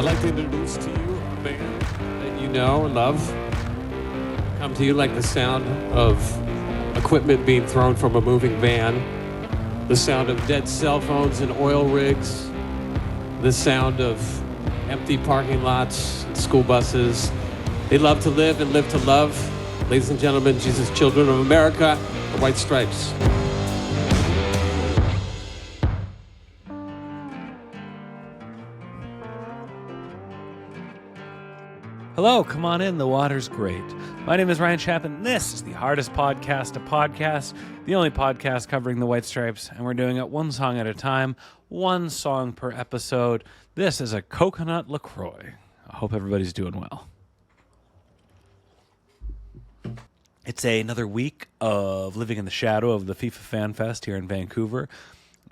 I'd like to introduce to you a band that you know and love. Come to you like the sound of equipment being thrown from a moving van, the sound of dead cell phones and oil rigs, the sound of empty parking lots and school buses. They love to live and live to love. Ladies and gentlemen, Jesus Children of America, the White Stripes. Hello, come on in. The water's great. My name is Ryan Schaap, and this is the hardest podcast to podcast, the only podcast covering the White Stripes, and we're doing it one song at a time, one song per episode. This is a coconut LaCroix. I hope everybody's doing well. It's another week of living in the shadow of the FIFA Fan Fest here in Vancouver.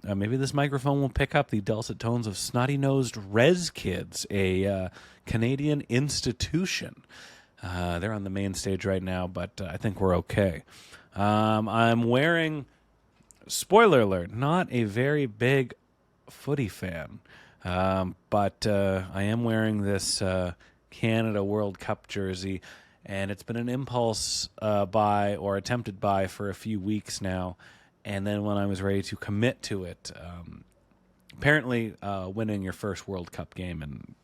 Maybe this microphone will pick up the dulcet tones of snotty-nosed Res Kids, a Canadian institution. They're on the main stage right now, but I think we're okay. I'm wearing, spoiler alert, not a very big footy fan, but I am wearing this Canada World Cup jersey, and it's been an impulse buy or attempted buy for a few weeks now. And then when I was ready to commit to it, apparently winning your first World Cup game in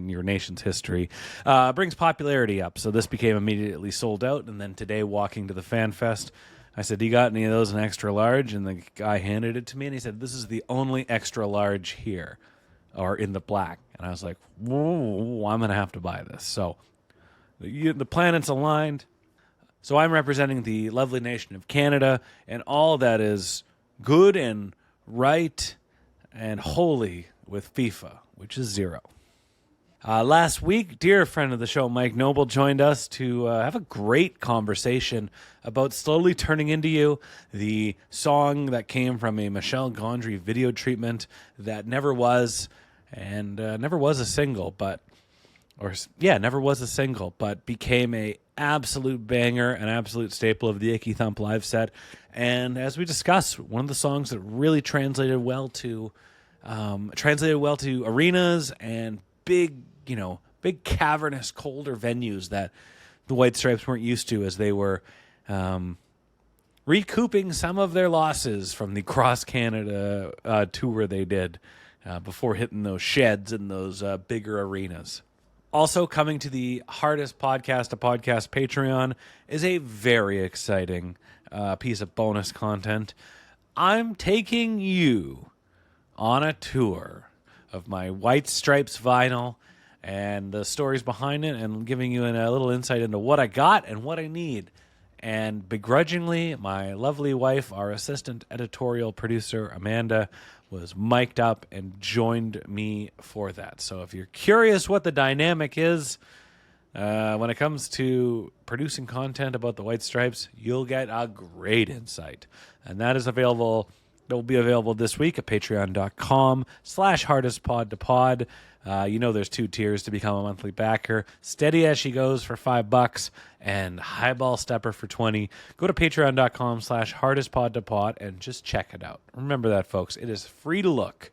your nation's history brings popularity up. So this became immediately sold out. And then today, walking to the Fan Fest, I said, "Do you got any of those in extra large?" And the guy handed it to me, and he said, "This is the only extra large here, or in the black." And I was like, "Whoa, I'm going to have to buy this." So the planets aligned. So I'm representing the lovely nation of Canada and all that is good and right and holy with FIFA, which is zero. Last week, dear friend of the show, Mike Noble, joined us to have a great conversation about Slowly Turning Into You, the song that came from a Michel Gondry video treatment that never was, and never was a single, never was a single, but became a absolute banger, an absolute staple of the Icky Thump live set. And as we discussed, one of the songs that really translated well to arenas and big cavernous, colder venues that the White Stripes weren't used to as they were recouping some of their losses from the Cross Canada tour they did before hitting those sheds and those bigger arenas. Also coming to the hardest podcast to podcast Patreon is a very exciting piece of bonus content. I'm taking you on a tour of my White Stripes vinyl and the stories behind it, and giving you a little insight into what I got and what I need. And begrudgingly, my lovely wife, our assistant editorial producer, Amanda, was mic'd up and joined me for that. So if you're curious what the dynamic is when it comes to producing content about the White Stripes, you'll get a great insight. And that is available. That will be available this week at patreon.com/hardestpodtopod. There's 2 tiers to become a monthly backer. Steady as she goes for $5 and Highball Stepper for $20. Go to patreon.com/hardestpodtopod and just check it out. Remember that, folks. It is free to look.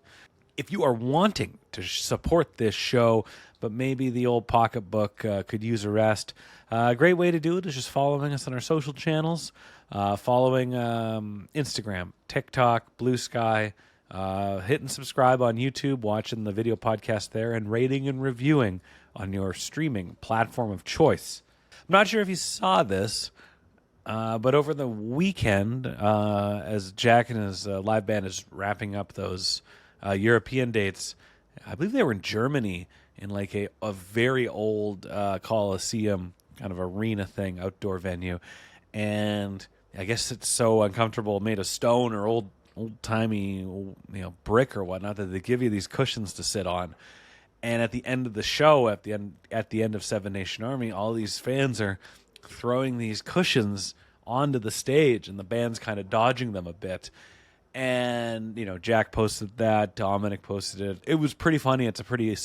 If you are wanting to support this show, but maybe the old pocketbook could use a rest, a great way to do it is just following us on our social channels, following Instagram, TikTok, Blue Sky, hitting subscribe on YouTube, watching the video podcast there, and rating and reviewing on your streaming platform of choice. I'm not sure if you saw this, but over the weekend, as Jack and his live band is wrapping up those European dates, I believe they were in Germany in like a very old Coliseum kind of arena thing, outdoor venue. And I guess it's so uncomfortable, made of stone or old-timey brick or whatnot, that they give you these cushions to sit on. And at the end of the show, at the end of Seven Nation Army, all these fans are throwing these cushions onto the stage, and the band's kind of dodging them a bit. And Jack posted that, Dominic posted it. It was pretty funny. It's a pretty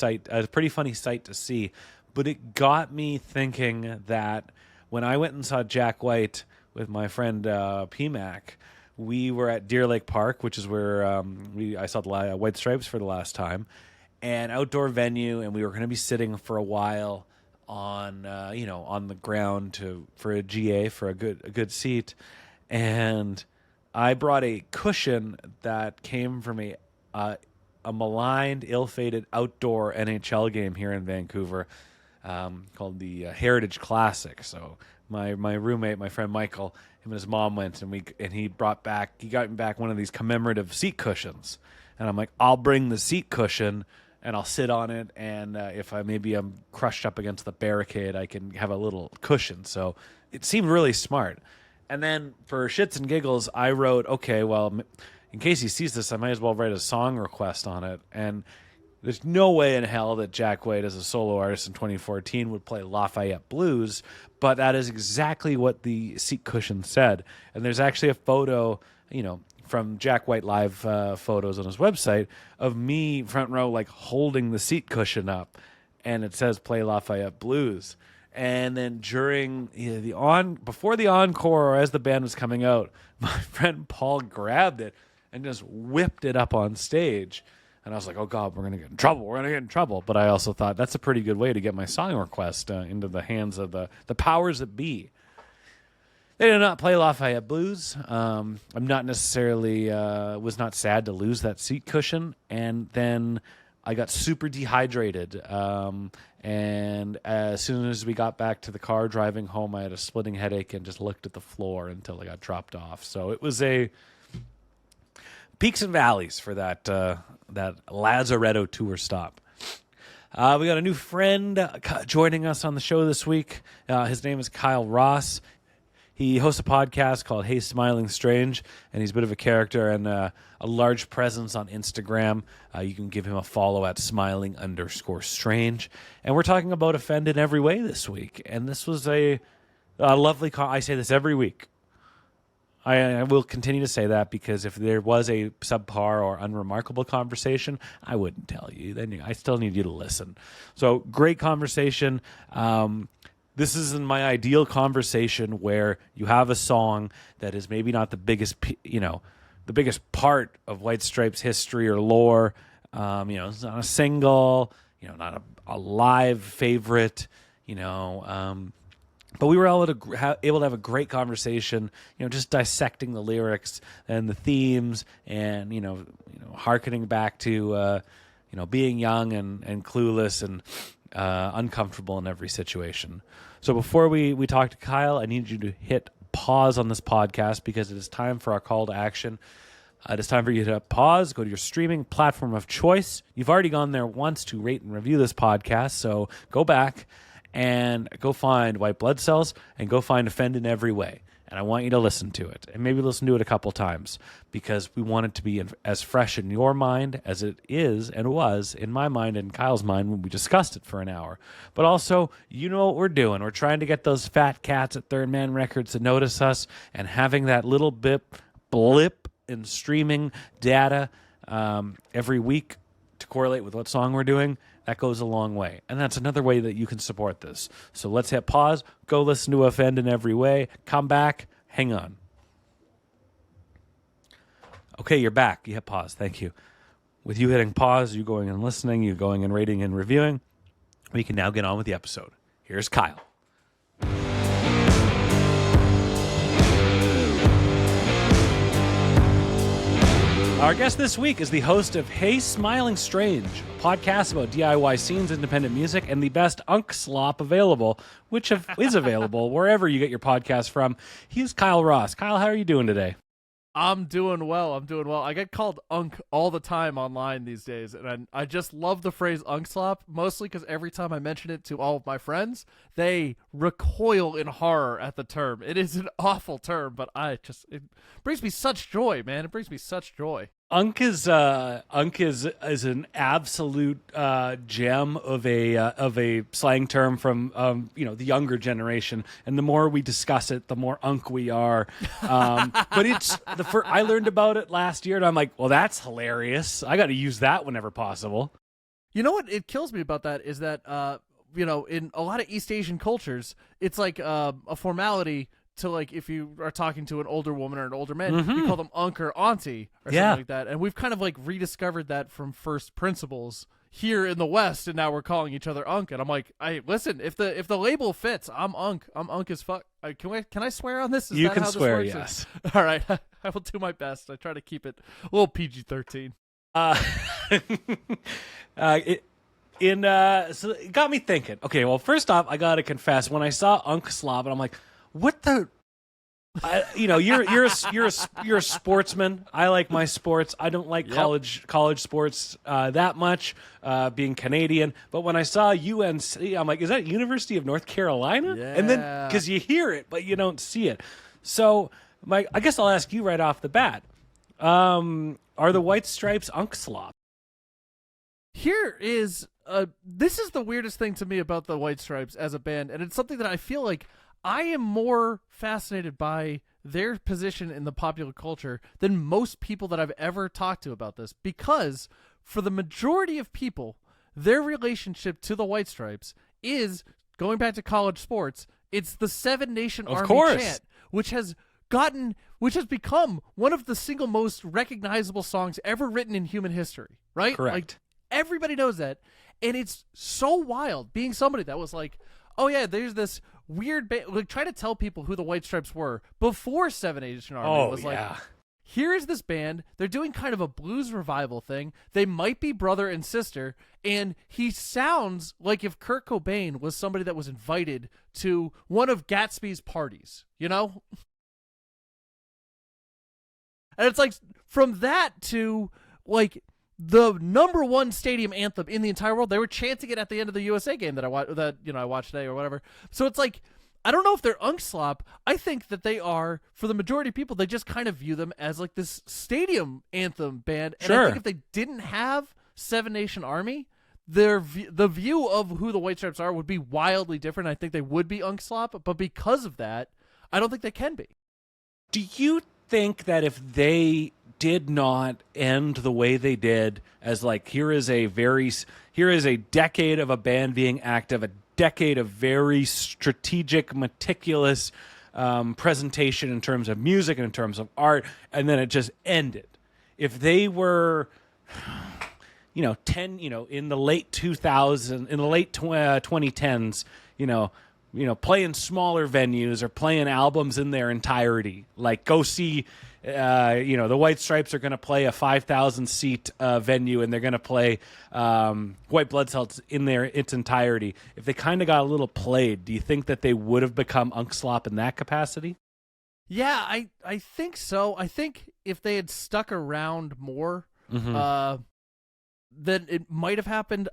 funny sight to see. But it got me thinking that when I went and saw Jack White with my friend P-Mac, we were at Deer Lake Park, which is where I saw the White Stripes for the last time. and outdoor venue, and we were going to be sitting for a while on on the ground for a GA for a good seat, and I brought a cushion that came from a maligned, ill-fated outdoor NHL game here in Vancouver, called the Heritage Classic. So my roommate, my friend Michael, him and his mom went, and he got me back one of these commemorative seat cushions, and I'm like, I'll bring the seat cushion and I'll sit on it, and if I'm crushed up against the barricade, I can have a little cushion. So it seemed really smart. And then for shits and giggles, I wrote, okay, well, in case he sees this, I might as well write a song request on it. And there's no way in hell that Jack White, as a solo artist in 2014, would play Lafayette Blues, but that is exactly what the seat cushion said. And there's actually a photo, from Jack White Live photos on his website of me front row, like holding the seat cushion up, and it says "Play Lafayette Blues." And then during before the encore, or as the band was coming out, my friend Paul grabbed it and just whipped it up on stage. And I was like, "Oh God, we're gonna get in trouble! We're gonna get in trouble!" But I also thought that's a pretty good way to get my song request into the hands of the powers that be. They did not play Lafayette Blues. I'm not necessarily was not sad to lose that seat cushion, and then I got super dehydrated. And as soon as we got back to the car driving home, I had a splitting headache and just looked at the floor until I got dropped off. So it was a peaks and valleys for that Lazaretto tour stop. We got a new friend joining us on the show this week. His name is Kyle Rosse. He hosts a podcast called Hey Smiling Strange, and he's a bit of a character and a large presence on Instagram. You can give him a follow at smiling_strange. And we're talking about Offend in Every Way this week. And this was a lovely I say this every week. I will continue to say that, because if there was a subpar or unremarkable conversation, I wouldn't tell you. Then I still need you to listen. So great conversation. This is in my ideal conversation where you have a song that is maybe not the biggest, the biggest part of White Stripes history or lore. It's not a single, not a live favorite, but we were able to have a great conversation, just dissecting the lyrics and the themes, and hearkening back to being young and clueless and uncomfortable in every situation. So before we talk to Kyle, I need you to hit pause on this podcast, because it is time for our call to action. It is time for you to pause, go to your streaming platform of choice. You've already gone there once to rate and review this podcast, so go back and go find White Blood Cells and go find Offend in Every Way. And I want you to listen to it, and maybe listen to it a couple times, because we want it to be as fresh in your mind as it is and was in my mind and Kyle's mind when we discussed it for an hour. But also, you know what we're doing. We're trying to get those fat cats at Third Man Records to notice us, and having that little blip in streaming data every week to correlate with what song we're doing, that goes a long way. And that's another way that you can support this. So let's hit pause, go listen to Offend in Every Way, come back, hang on. Okay, you're back. You hit pause. Thank you. With you hitting pause, you going and listening, you going and rating and reviewing, we can now get on with the episode. Here's Kyle. Our guest this week is the host of Hey Smiling Strange, a podcast about DIY scenes, independent music, and the best unk slop available, which is available wherever you get your podcast from. He's Kyle Rosse. Kyle, how are you doing today? I'm doing well. I get called unk all the time online these days, and I just love the phrase unk slop, mostly because every time I mention it to all of my friends, they recoil in horror at the term. It is an awful term, but it brings me such joy, man. It brings me such joy. Unk is an absolute gem of a slang term from the younger generation, and the more we discuss it, the more unk we are. But it's I learned about it last year, and I'm like, well, that's hilarious. I got to use that whenever possible. You know what? It kills me about that is that in a lot of East Asian cultures, it's like a formality to like if you are talking to an older woman or an older man, you call them unc or auntie or something like that. And we've kind of like rediscovered that from first principles here in the West, and now we're calling each other unc. And I'm like, listen, if the label fits, I'm unc as fuck. Can I swear on this? You can swear, yes. All right, I will do my best. I try to keep it a little PG-13. So it got me thinking. Okay, well, first off, I gotta confess, when I saw Unc Slob, and I'm like, what the? You're a sportsman. I like my sports. I don't like college sports that much, being Canadian. But when I saw UNC, I'm like, is that University of North Carolina? Yeah. And then because you hear it, but you don't see it. So, I guess I'll ask you right off the bat: are the White Stripes Unc Slob? Here is this is the weirdest thing to me about the White Stripes as a band, and it's something that I feel like I am more fascinated by their position in the popular culture than most people that I've ever talked to about this, because for the majority of people, their relationship to the White Stripes is, going back to college sports, it's the Seven Nation Army chant, which has become one of the single most recognizable songs ever written in human history, right? Correct. Like, everybody knows that. And it's so wild being somebody that was like, oh yeah, there's this weird band. Like, try to tell people who the White Stripes were before Seven Nation Army was like, here is this band. They're doing kind of a blues revival thing. They might be brother and sister. And he sounds like if Kurt Cobain was somebody that was invited to one of Gatsby's parties, you know? And it's like, from that to like the #1 stadium anthem in the entire world. They were chanting it at the end of the USA game that I watched today or whatever. So it's like, I don't know if they're Unc Slop. I think that they are, for the majority of people, they just kind of view them as like this stadium anthem band. And I think if they didn't have Seven Nation Army, the view of who the White Stripes are would be wildly different. I think they would be Unc Slop, but because of that, I don't think they can be. Do you think that if they did not end the way they did, as like, here is a decade of a band being active, a decade of very strategic, meticulous presentation in terms of music and in terms of art, and then it just ended. If they were, in the late 2000s, in the late 2010s, playing smaller venues or playing albums in their entirety, like go see. The White Stripes are going to play a 5,000 seat venue, and they're going to play White Blood Cells in its entirety. If they kind of got a little played, do you think that they would have become Unc Slop in that capacity? Yeah, I think so. I think if they had stuck around more, then it might have happened.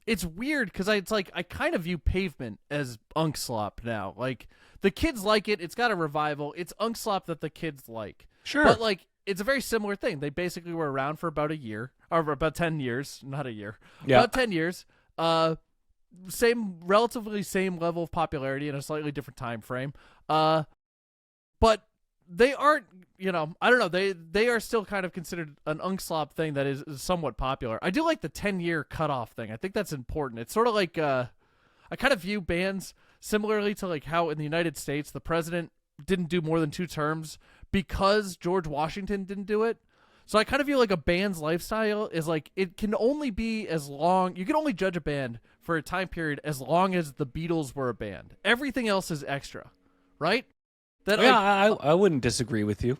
It's weird because it's like I kind of view Pavement as Unc Slop now. Like, the kids like it. It's got a revival. It's Unc Slop that the kids like. Sure. But, like, it's a very similar thing. They basically were around for about a year, or about 10 years. Not a year. Yeah. About 10 years. Relatively same level of popularity in a slightly different time frame. But they aren't, I don't know. They are still kind of considered an Unc Slop thing that is somewhat popular. I do like the 10-year cutoff thing. I think that's important. It's sort of like, I kind of view bands similarly to like how in the United States the president didn't do more than 2 terms because George Washington didn't do it. So I kind of view like a band's lifestyle is like, it can only be as long, you can only judge a band for a time period as long as the Beatles were a band. Everything else is extra, right? I wouldn't disagree with you.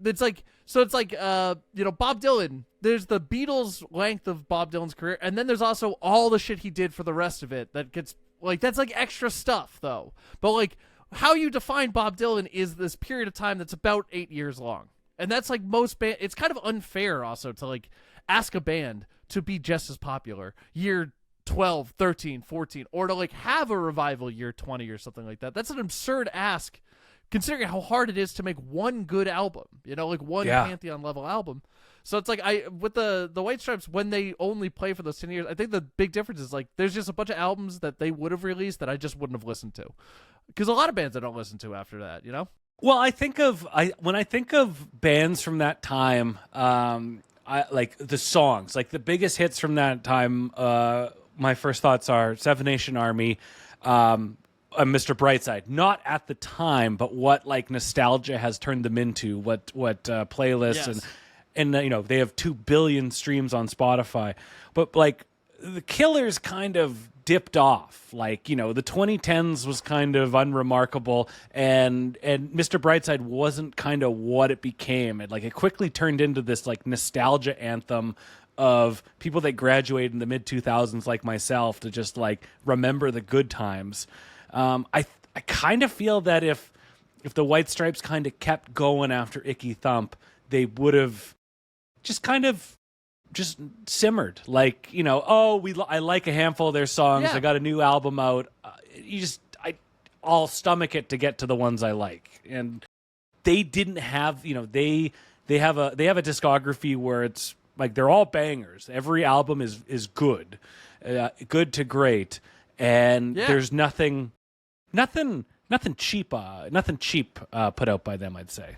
It's like, Bob Dylan, there's the Beatles length of Bob Dylan's career, and then there's also all the shit he did for the rest of it that gets, like, that's like extra stuff though. But like, how you define Bob Dylan is this period of time that's about 8 years long. And that's like most band. It's kind of unfair also to like ask a band to be just as popular year 12, 13, 14, or to like have a revival year 20 or something like that. That's an absurd ask considering how hard it is to make one good album, like one Pantheon level album. So it's like with the White Stripes, when they only play for those 10 years, I think the big difference is like there's just a bunch of albums that they would have released that I just wouldn't have listened to. Because a lot of bands I don't listen to after that, Well, when I think of bands from that time, I like the songs, like the biggest hits from that time. My first thoughts are Seven Nation Army, Mr. Brightside, not at the time, but what like nostalgia has turned them into, what playlists Yes. and you know, they have 2 billion streams on Spotify, but like the Killers kind of dipped off. Like, you know, the 2010s was kind of unremarkable, and Mr. Brightside wasn't kind of what it became. It quickly turned into this like nostalgia anthem of people that graduated in the mid 2000s like myself to just like remember the good times. I kind of feel that if the White Stripes kind of kept going after Icky Thump, they would have just kind of just simmered. Like, you know, I like a handful of their songs. Yeah. I got a new album out. I'll stomach it to get to the ones I like. And they didn't have, you know, they have a discography where it's like they're all bangers. Every album is good, good to great, and there's nothing cheap put out by them, I'd say.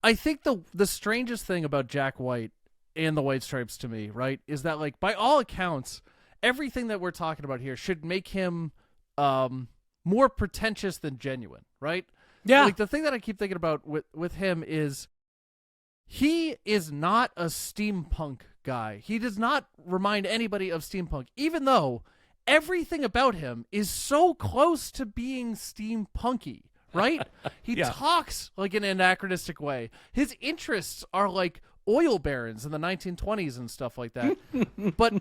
I think the strangest thing about Jack White and the White Stripes to me, right, is that like by all accounts, everything that we're talking about here should make him more pretentious than genuine, right? Yeah. Like the thing that I keep thinking about with him is he is not a steampunk guy. He does not remind anybody of steampunk, even though everything about him is so close to being steampunky, right? He talks like in an anachronistic way. His interests are like oil barons in the 1920s and stuff like that. But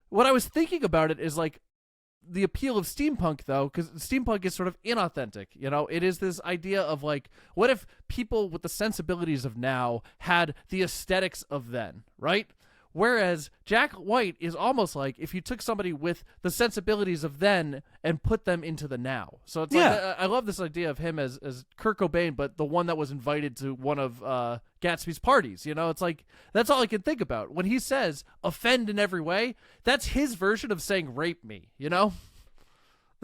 what I was thinking about it is like the appeal of steampunk, though, because steampunk is sort of inauthentic. You know, it is this idea of like, what if people with the sensibilities of now had the aesthetics of then, right? Whereas Jack White is almost like if you took somebody with the sensibilities of then and put them into the now. So it's like, I love this idea of him as Kurt Cobain, but the one that was invited to one of Gatsby's parties. You know, it's like, that's all I can think about. When he says offend in every way, that's his version of saying rape me, you know?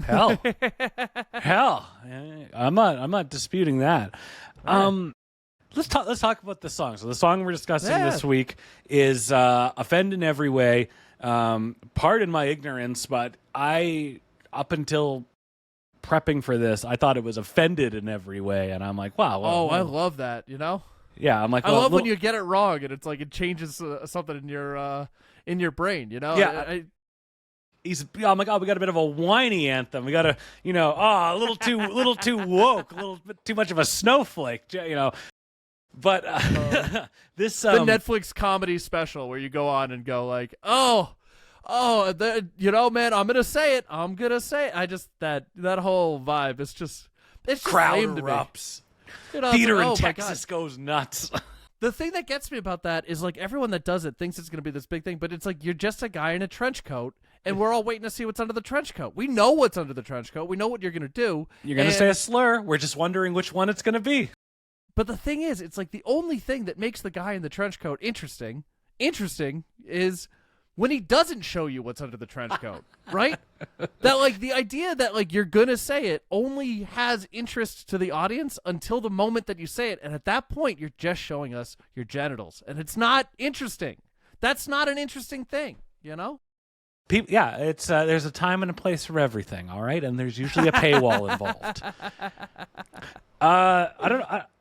Hell. I'm not disputing that. Right. Let's talk about the song. So the song we're discussing this week is Offend in Every Way. Pardon my ignorance, but up until prepping for this, I thought it was Offended in Every Way, and I'm like, wow. I love that, you know? Yeah, I'm like, I love when you get it wrong, and it's like it changes something in your brain, you know? Yeah. I'm like, we got a bit of a whiny anthem. We got a, you know, a little too woke, a little bit too much of a snowflake, you know. But this the Netflix comedy special where you go on and go like, you know, man, I'm gonna say it. I just that whole vibe. It's just crowd lame to erupts. Me. You know, Theater like, in Texas goes nuts. The thing that gets me about that is like everyone that does it thinks it's gonna be this big thing, but it's like you're just a guy in a trench coat. And we're all waiting to see what's under the trench coat. We know what's under the trench coat. We know what you're going to do. You're going to say a slur. We're just wondering which one it's going to be. But the thing is, it's like the only thing that makes the guy in the trench coat interesting is when he doesn't show you what's under the trench coat, right? That like the idea that like you're going to say it only has interest to the audience until the moment that you say it. And at that point, you're just showing us your genitals. And it's not interesting. That's not an interesting thing, you know? It's there's a time and a place for everything, all right, and there's usually a paywall involved.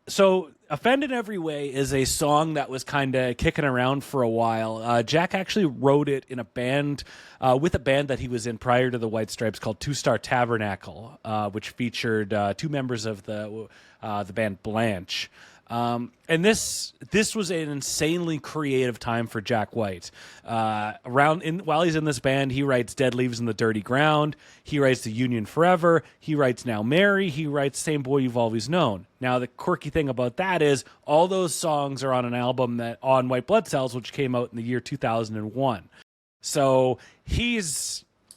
So "Offend in Every Way" is a song that was kind of kicking around for a while. Jack actually wrote it in a band with a band that he was in prior to the White Stripes called Two Star Tabernacle, which featured 2 members of the band Blanche. And this was an insanely creative time for Jack White. While he's in this band, he writes "Dead Leaves in the Dirty Ground." He writes "The Union Forever." He writes "Now Mary." He writes "Same Boy You've Always Known." Now, the quirky thing about that is all those songs are on an album on White Blood Cells, which came out in the year 2001. So he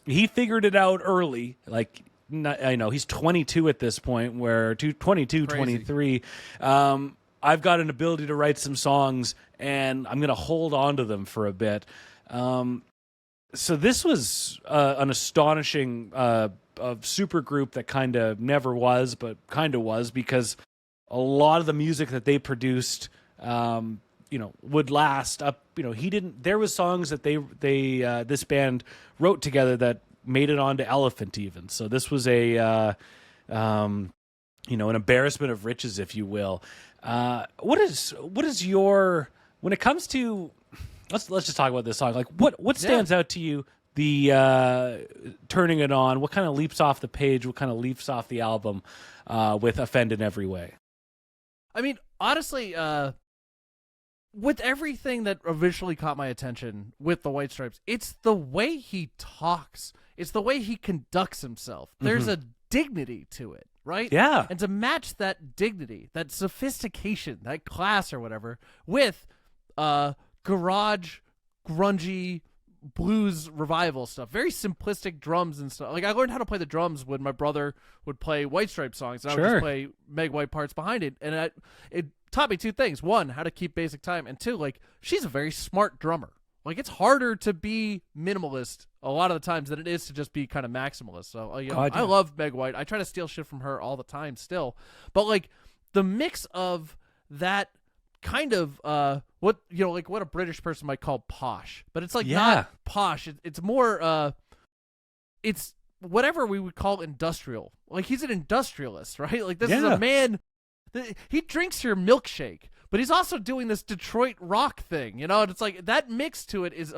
figured it out early, like. I know he's 22 at this point, where 22, Crazy. 23. I've got an ability to write some songs, and I'm going to hold on to them for a bit. So this was an astonishing super group that kind of never was, but kind of was, because a lot of the music that they produced, would last up. There was songs that they this band wrote together that made it onto Elephant even. So this was a an embarrassment of riches, if you will. What is your, when it comes to, let's just talk about this song. Like what stands out to you? The turning it on. What kind of leaps off the page? What kind of leaps off the album with Offend in Every Way? I mean, honestly, with everything that eventually caught my attention with the White Stripes, it's the way he talks. It's the way he conducts himself. There's a dignity to it, right? Yeah. And to match that dignity, that sophistication, that class or whatever, with garage, grungy, blues revival stuff, very simplistic drums and stuff. Like, I learned how to play the drums when my brother would play White Stripes songs, and I would just play Meg White parts behind it. And it taught me two things: one, how to keep basic time, and two, like, she's a very smart drummer. Like, it's harder to be minimalist a lot of the times than it is to just be kind of maximalist. So I love Meg White. I try to steal shit from her all the time still, but like the mix of that kind of what a British person might call posh, but it's like not posh. It's more it's whatever we would call industrial. Like, he's an industrialist, right? Like, this is a man. He drinks your milkshake, but he's also doing this Detroit rock thing, and it's like that mix to it is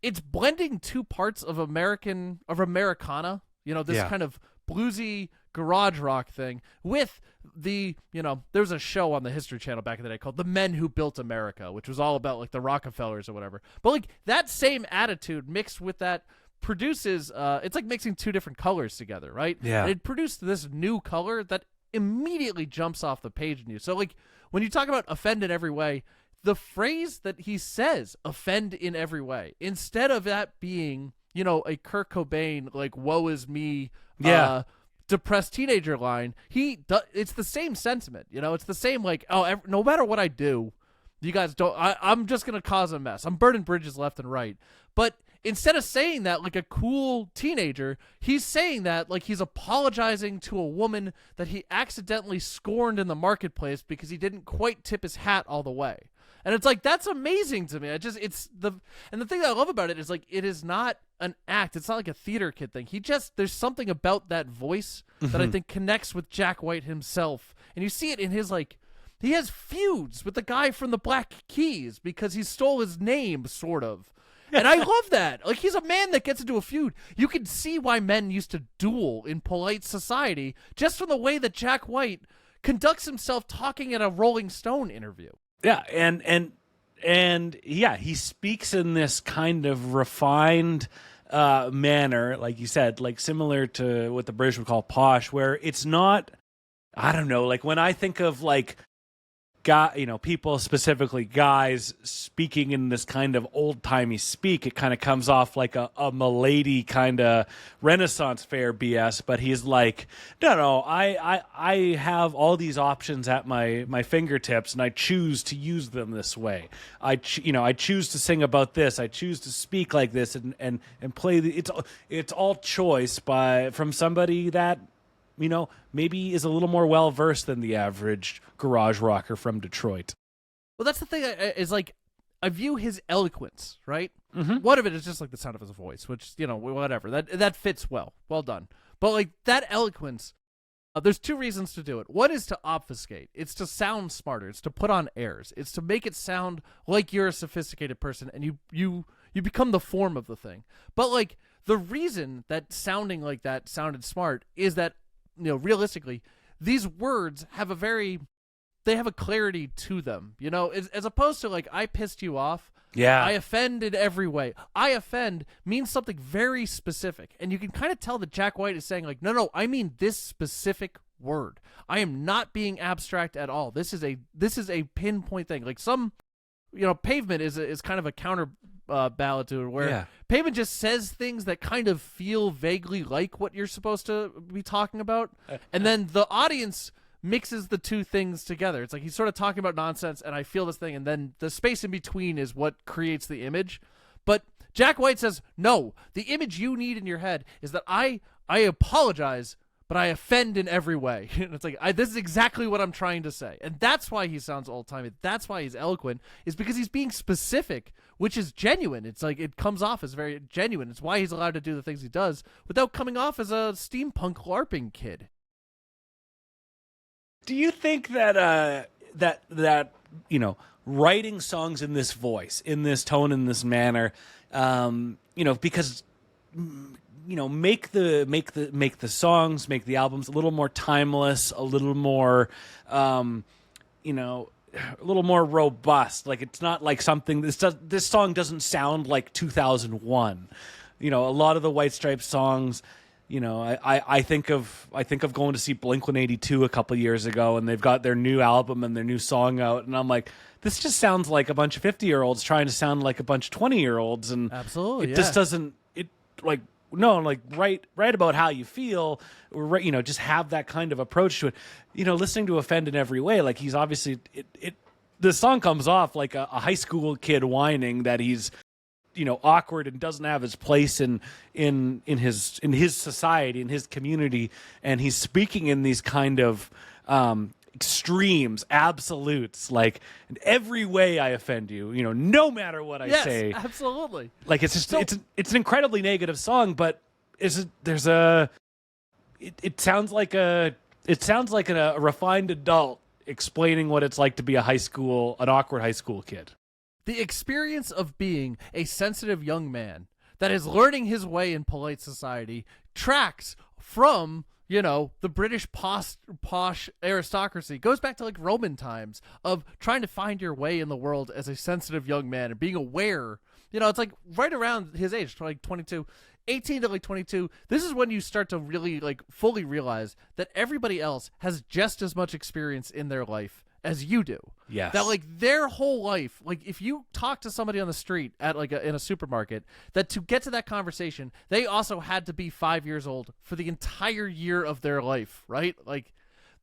it's blending two parts of Americana, this kind of bluesy garage rock thing with the, there was a show on the History Channel back in the day called The Men Who Built America, which was all about like the Rockefellers or whatever. But like that same attitude mixed with that produces, it's like mixing two different colors together, right? Yeah. And it produced this new color that immediately jumps off the page in you. So like when you talk about offend in every way, the phrase that he says, offend in every way, instead of that being, a Kurt Cobain, like, woe is me, depressed teenager line, it's the same sentiment, it's the same, like, no matter what I do, you guys don't, I'm just going to cause a mess. I'm burning bridges left and right. But instead of saying that like a cool teenager, he's saying that like he's apologizing to a woman that he accidentally scorned in the marketplace because he didn't quite tip his hat all the way. And it's like, that's amazing to me. And the thing that I love about it is like, it is not an act. It's not like a theater kid thing. There's something about that voice that I think connects with Jack White himself. And you see it in his, like, he has feuds with the guy from the Black Keys because he stole his name, sort of. And I love that. Like, he's a man that gets into a feud. You can see why men used to duel in polite society just from the way that Jack White conducts himself talking at a Rolling Stone interview. Yeah, and he speaks in this kind of refined manner, like you said, like similar to what the British would call posh, where it's not, I don't know, like when I think of like people, specifically guys, speaking in this kind of old-timey speak, it kind of comes off like a milady kind of Renaissance fair BS, but he's like, no, I have all these options at my fingertips, and I choose to use them this way. I choose to sing about this. I choose to speak like this and play it's all choice from somebody that maybe is a little more well-versed than the average garage rocker from Detroit. Well, that's the thing, is like, I view his eloquence, right? Mm-hmm. One of it is just like the sound of his voice, which, whatever. That fits well. Well done. But like that eloquence, there's two reasons to do it. One is to obfuscate. It's to sound smarter. It's to put on airs. It's to make it sound like you're a sophisticated person and you become the form of the thing. But like the reason that sounding like that sounded smart is that, realistically, these words have they have a clarity to them, as opposed to like, I pissed you off. Yeah. I offend in every way. I offend means something very specific. And you can kind of tell that Jack White is saying like, no, I mean this specific word. I am not being abstract at all. This is a pinpoint thing. Like some, Pavement is kind of a counter ballad to it, where Pavement just says things that kind of feel vaguely like what you're supposed to be talking about, and then the audience mixes the two things together. It's like he's sort of talking about nonsense, and I feel this thing, and then the space in between is what creates the image. But Jack White says, no, the image you need in your head is that I apologize, but I offend in every way. And it's like, this is exactly what I'm trying to say. And that's why he sounds old-timey. That's why he's eloquent, is because he's being specific, which is genuine. It's like, it comes off as very genuine. It's why he's allowed to do the things he does without coming off as a steampunk LARPing kid. Do you think that writing songs in this voice, in this tone, in this manner, because make the songs, make the albums a little more timeless, a little more a little more robust. Like, it's not like something, this song doesn't sound like 2001. A lot of the White Stripes songs, I think of going to see Blink-182 a couple years ago, and they've got their new album and their new song out, and I'm like, this just sounds like a bunch of 50-year-olds trying to sound like a bunch of 20-year-olds, and absolutely, it just doesn't. Write about how you feel, just have that kind of approach to it. Listening to Offend in every way, like, he's obviously the song comes off like a high school kid whining that he's awkward and doesn't have his place in his society, in his community, and he's speaking in these kind of extremes, absolutes, like, in every way I offend you, no matter what I say. Yes, absolutely. Like, it's just it's an incredibly negative song, but it sounds like a refined adult explaining what it's like to be an awkward high school kid. The experience of being a sensitive young man that is learning his way in polite society tracks from, the British posh aristocracy. Goes back to, like, Roman times of trying to find your way in the world as a sensitive young man and being aware. It's like right around his age, like 22, 18 to like 22. This is when you start to really, like, fully realize that everybody else has just as much experience in their life as you do. Yes. That, like, their whole life, like, if you talk to somebody on the street at, like, in a supermarket, that to get to that conversation, they also had to be 5 years old for the entire year of their life, right? Like,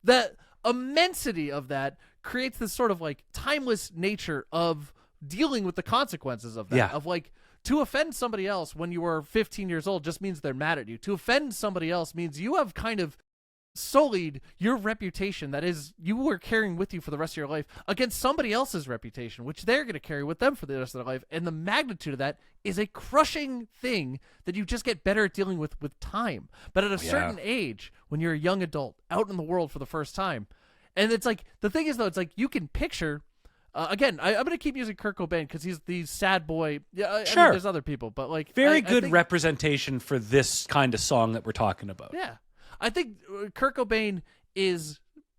the immensity of that creates this sort of, like, timeless nature of dealing with the consequences of that. Yeah. Of, like, to offend somebody else when you were 15 years old just means they're mad at you. To offend somebody else means you have kind of sullied your reputation that is you were carrying with you for the rest of your life against somebody else's reputation, which they're going to carry with them for the rest of their life. And the magnitude of that is a crushing thing that you just get better at dealing with time. But at a certain age, when you're a young adult out in the world for the first time, and it's like, the thing is, though, it's like you can picture again, I'm going to keep using Kurt Cobain because he's the sad boy. Yeah, sure. I mean, there's other people, but, like, very good I think, representation for this kind of song that we're talking about. Yeah. I think Kurt Cobain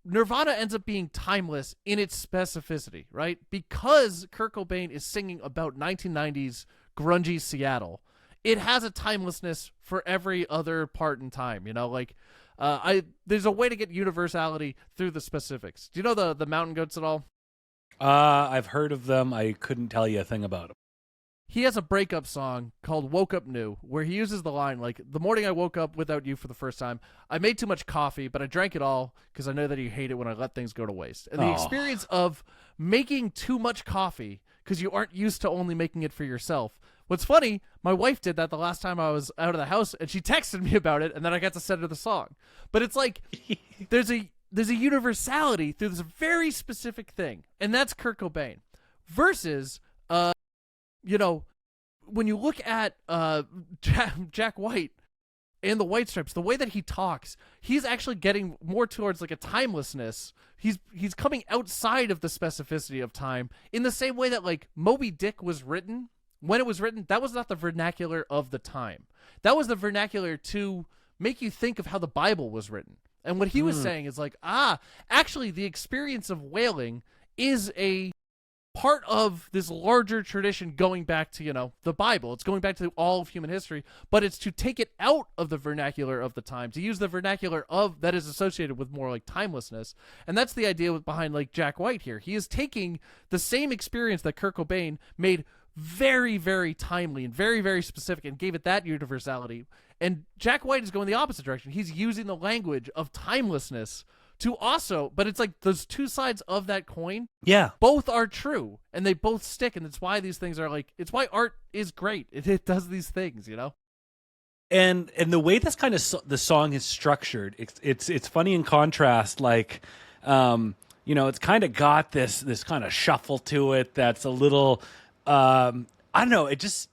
Nirvana ends up being timeless in its specificity, right? Because Kurt Cobain is singing about 1990s grungy Seattle. It has a timelessness for every other part in time, like, there's a way to get universality through the specifics. Do you know the Mountain Goats at all? I've heard of them. I couldn't tell you a thing about them. He has a breakup song called Woke Up New, where he uses the line, like, the morning I woke up without you for the first time, I made too much coffee, but I drank it all because I know that you hate it when I let things go to waste. And the experience of making too much coffee because you aren't used to only making it for yourself. What's funny, my wife did that the last time I was out of the house, and she texted me about it, and then I got to send her the song. But it's like, there's a universality through this very specific thing, and that's Kurt Cobain. Versus, when you look at Jack White and the White Stripes, the way that he talks, he's actually getting more towards, like, a timelessness. He's coming outside of the specificity of time in the same way that, like, Moby Dick was written. When it was written, that was not the vernacular of the time. That was the vernacular to make you think of how the Bible was written. And what he was saying is, like, actually the experience of whaling is a part of this larger tradition going back to, the Bible. It's going back to all of human history, but it's to take it out of the vernacular of the time, to use the vernacular of that is associated with more, like, timelessness. And that's the idea behind, like, Jack White here. He is taking the same experience that Kurt Cobain made very, very timely and very, very specific and gave it that universality. And Jack White is going the opposite direction. He's using the language of timelessness to also, but it's like those two sides of that coin. Yeah. Both are true and they both stick. And it's why these things are, like, it's why art is great. It does these things, And the way this kind of the song is structured, it's funny in contrast. Like, it's kind of got this kind of shuffle to it that's a little, I don't know. It just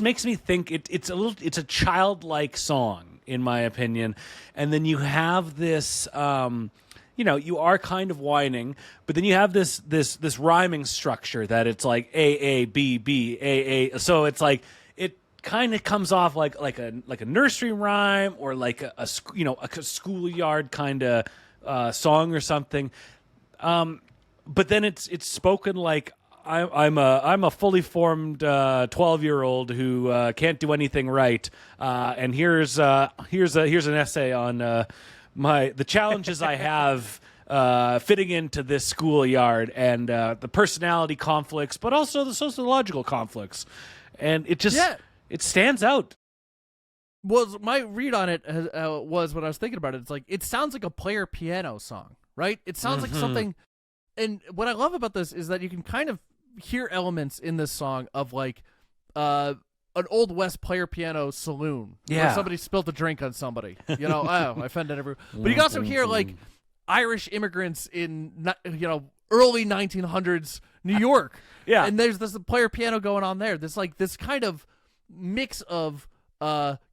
makes me think it's a childlike song in my opinion. And then you have this, you are kind of whining, but then you have this rhyming structure that it's like A B B A. So it's like kind of comes off like a nursery rhyme or like a schoolyard kind of song or something, but then it's spoken like I'm a fully formed 12-year-old who can't do anything right, and here's an essay on the challenges I have fitting into this schoolyard and the personality conflicts, but also the sociological conflicts, and it just. Yeah. It stands out. Well, my read on it was when I was thinking about it. It's like it sounds like a player piano song, right? It sounds like something. And what I love about this is that you can kind of hear elements in this song of like an old West player piano saloon, where somebody spilled a drink on somebody. I offended everyone. But you can also hear like Irish immigrants in early 1900s New York. Yeah, and there's this player piano going on there. This kind of mix of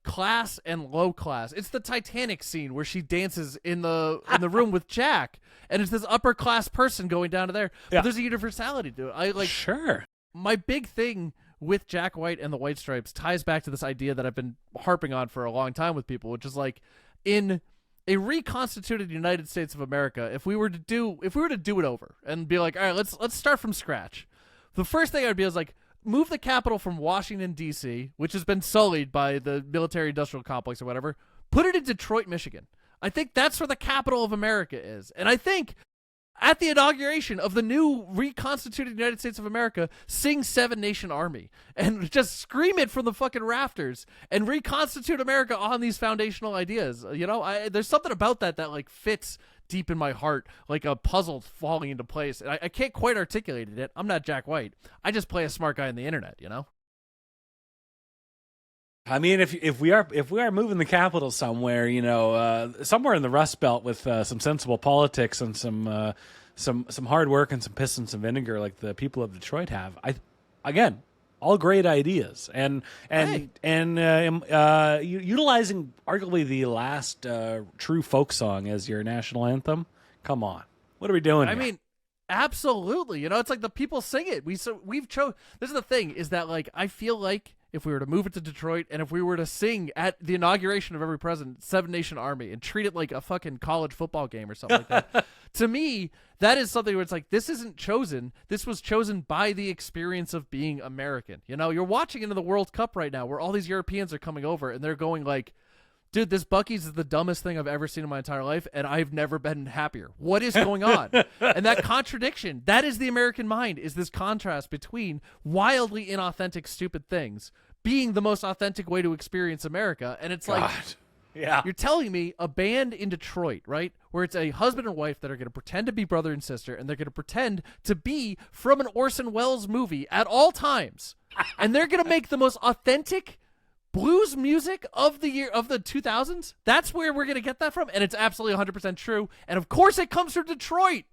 class and low class. It's the Titanic scene where she dances in the room with Jack, and it's this upper class person going down to there. Yeah. But there's a universality to it. Sure. My big thing with Jack White and the White Stripes ties back to this idea that I've been harping on for a long time with people, which is like in a reconstituted United States of America, if we were to do it over and be like, all right, let's start from scratch. The first thing I'd be is like, move the capital from Washington, D.C., which has been sullied by the military-industrial complex or whatever, put it in Detroit, Michigan. I think that's where the capital of America is. And I think at the inauguration of the new reconstituted United States of America, sing Seven Nation Army and just scream it from the fucking rafters and reconstitute America on these foundational ideas. There's something about that like fits deep in my heart, like a puzzle falling into place. I can't quite articulate it. I'm not Jack White. I just play a smart guy on the internet, I mean, if we are moving the capital somewhere, somewhere in the Rust Belt with some sensible politics and some hard work and some piss and some vinegar, like the people of Detroit have, again, all great ideas, and utilizing arguably the last true folk song as your national anthem. Come on, what are we doing? I mean, absolutely. It's like the people sing it. We've chose. This is the thing, is that like I feel like if we were to move it to Detroit and if we were to sing at the inauguration of every president, Seven Nation Army, and treat it like a fucking college football game or something like that, to me, that is something where it's like, this isn't chosen. This was chosen by the experience of being American. You're watching into the World Cup right now where all these Europeans are coming over and they're going like, dude, this Buc-ee's is the dumbest thing I've ever seen in my entire life, and I've never been happier. What is going on? And that contradiction, that is the American mind, is this contrast between wildly inauthentic, stupid things being the most authentic way to experience America. And it's like, yeah, you're telling me a band in Detroit, right, where it's a husband and wife that are going to pretend to be brother and sister, and they're going to pretend to be from an Orson Welles movie at all times, and they're going to make the most authentic blues music of the year of the 2000s. That's where we're going to get that from, and it's absolutely 100% true. And of course it comes from Detroit,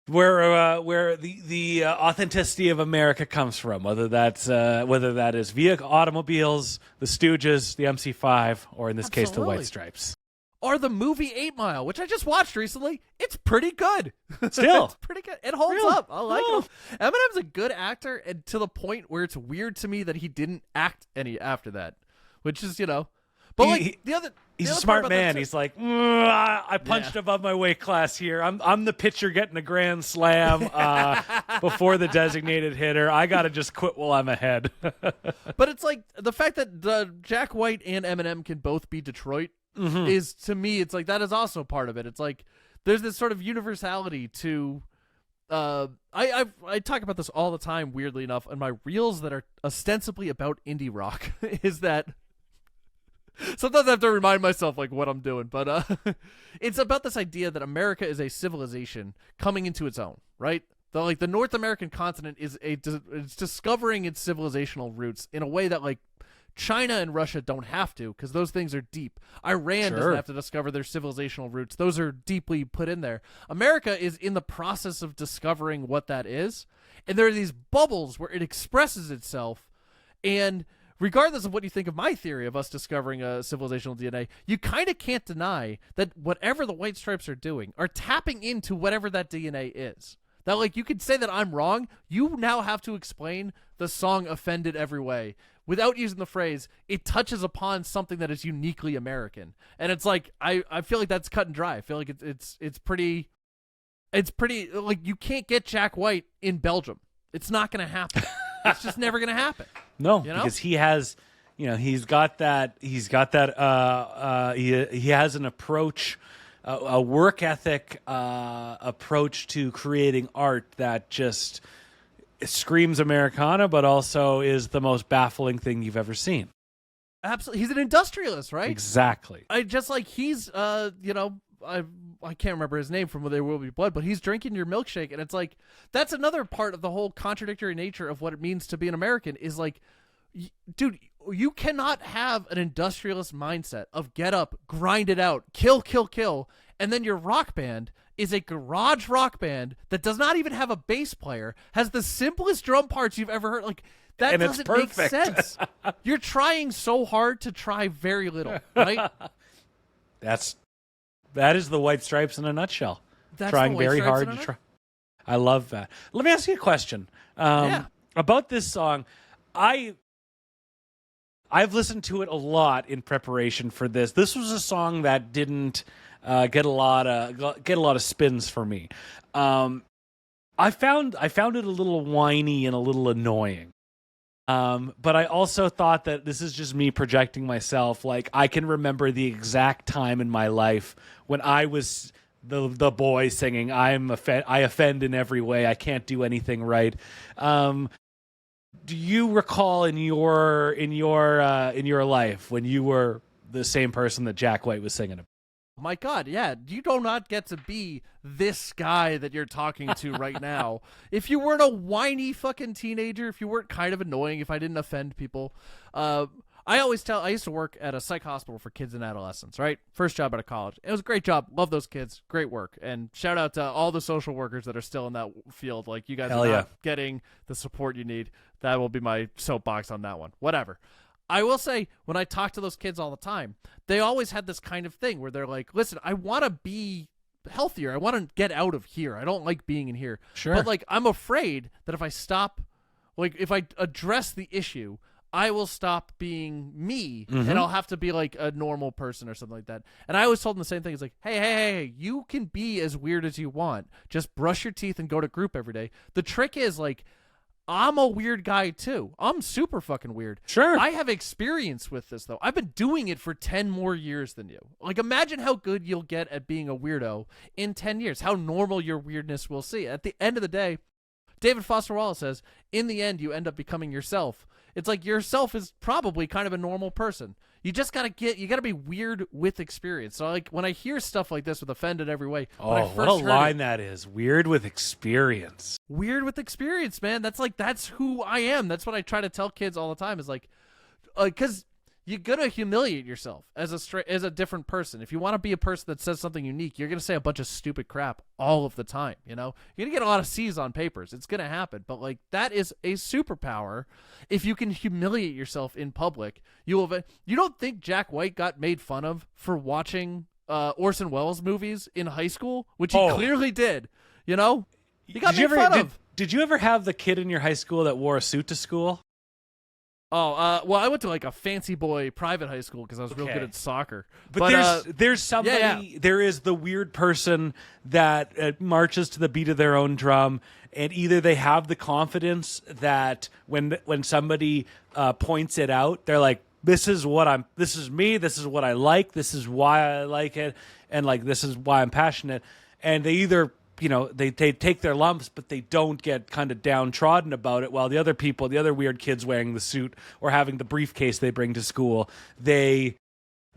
where the authenticity of America comes from, whether that is via automobiles, the Stooges, the MC5, or in this case the White Stripes. Or the movie 8 Mile, which I just watched recently. It's pretty good. Still. It's pretty good. It holds up. I like it. Eminem's a good actor, and to the point where it's weird to me that he didn't act any after that, which is, But he's a smart man. He's like, I punched above my weight class here. I'm the pitcher getting a grand slam before the designated hitter. I got to just quit while I'm ahead. But it's like the fact that Jack White and Eminem can both be Detroit is, to me, it's like that is also part of it. It's like there's this sort of universality to I talk about this all the time, weirdly enough, in my reels that are ostensibly about indie rock, is that sometimes I have to remind myself like what I'm doing, but it's about this idea that America is a civilization coming into its own, right? The North American continent is it's discovering its civilizational roots in a way that like China and Russia don't have to, because those things are deep. Iran doesn't have to discover their civilizational roots. Those are deeply put in there. America is in the process of discovering what that is. And there are these bubbles where it expresses itself. And regardless of what you think of my theory of us discovering a civilizational DNA, you kind of can't deny that whatever the White Stripes are doing are tapping into whatever that DNA is. That, like, you could say that I'm wrong. You now have to explain the song Offended Every Way without using the phrase, it touches upon something that is uniquely American. And it's like, I feel like that's cut and dry. I feel like it's pretty, like, you can't get Jack White in Belgium. It's not going to happen. It's just never going to happen. No, you know? Because he has, he has an approach, a work ethic approach to creating art that just screams Americana, but also is the most baffling thing you've ever seen. Absolutely. He's an industrialist, right? Exactly. I just like he's I can't remember his name from There Will Be Blood, but he's drinking your milkshake, and it's like that's another part of the whole contradictory nature of what it means to be an American is like, dude, you cannot have an industrialist mindset of get up, grind it out, kill, and then your rock band is a garage rock band that does not even have a bass player, has the simplest drum parts you've ever heard. Like, that doesn't make sense. You're trying so hard to try very little, right? That is the White Stripes in a nutshell. That's trying very hard to try. I love that. Let me ask you a question about this song. I've listened to it a lot in preparation for this. This was a song that didn't get a lot of spins for me. I found it a little whiny and a little annoying. But I also thought that this is just me projecting myself. Like, I can remember the exact time in my life when I was the boy singing, I offend in every way. I can't do anything right. Do you recall in your life when you were the same person that Jack White was singing about? My God, yeah. You do not get to be this guy that you're talking to right now. If you weren't a whiny fucking teenager, if you weren't kind of annoying, if I didn't offend people. I used to work at a psych hospital for kids and adolescents, right? First job out of college. It was a great job. Love those kids. Great work. And shout out to all the social workers that are still in that field. Like, you guys are not getting the support you need. That will be my soapbox on that one. Whatever. I will say, when I talk to those kids all the time, they always had this kind of thing where they're like, listen, I want to be healthier. I want to get out of here. I don't like being in here. Sure. But, like, I'm afraid that if I stop, like, if I address the issue, I will stop being me, and I'll have to be, like, a normal person or something like that. And I always told them the same thing. It's like, hey, you can be as weird as you want. Just brush your teeth and go to group every day. The trick is, like, I'm a weird guy too. I'm super fucking weird. Sure. I have experience with this though. I've been doing it for 10 more years than you. Like, imagine how good you'll get at being a weirdo in 10 years. How normal your weirdness will see. At the end of the day, David Foster Wallace says, in the end, you end up becoming yourself. It's like yourself is probably kind of a normal person. You just gotta be weird with experience. So, like, when I hear stuff like this with Offended Every Way, what a line that is. Weird with experience. Weird with experience, man. That's who I am. That's what I try to tell kids all the time is like, because you're gonna humiliate yourself as a different person. If you want to be a person that says something unique, you're gonna say a bunch of stupid crap all of the time. You know, you're gonna get a lot of C's on papers. It's gonna happen. But, like, that is a superpower. If you can humiliate yourself in public, you don't think Jack White got made fun of for watching Orson Welles movies in high school, which he clearly did. You know, he got made fun of. Did you ever have the kid in your high school that wore a suit to school? Oh, well, I went to, like, a fancy boy private high school because I was real good at soccer. But there's somebody, there is the weird person that marches to the beat of their own drum, and either they have the confidence that when somebody points it out, they're like, this is me, this is what I like, this is why I like it, and, like, this is why I'm passionate. And they either, they take their lumps, but they don't get kind of downtrodden about it, while the other weird kids wearing the suit or having the briefcase they bring to school, they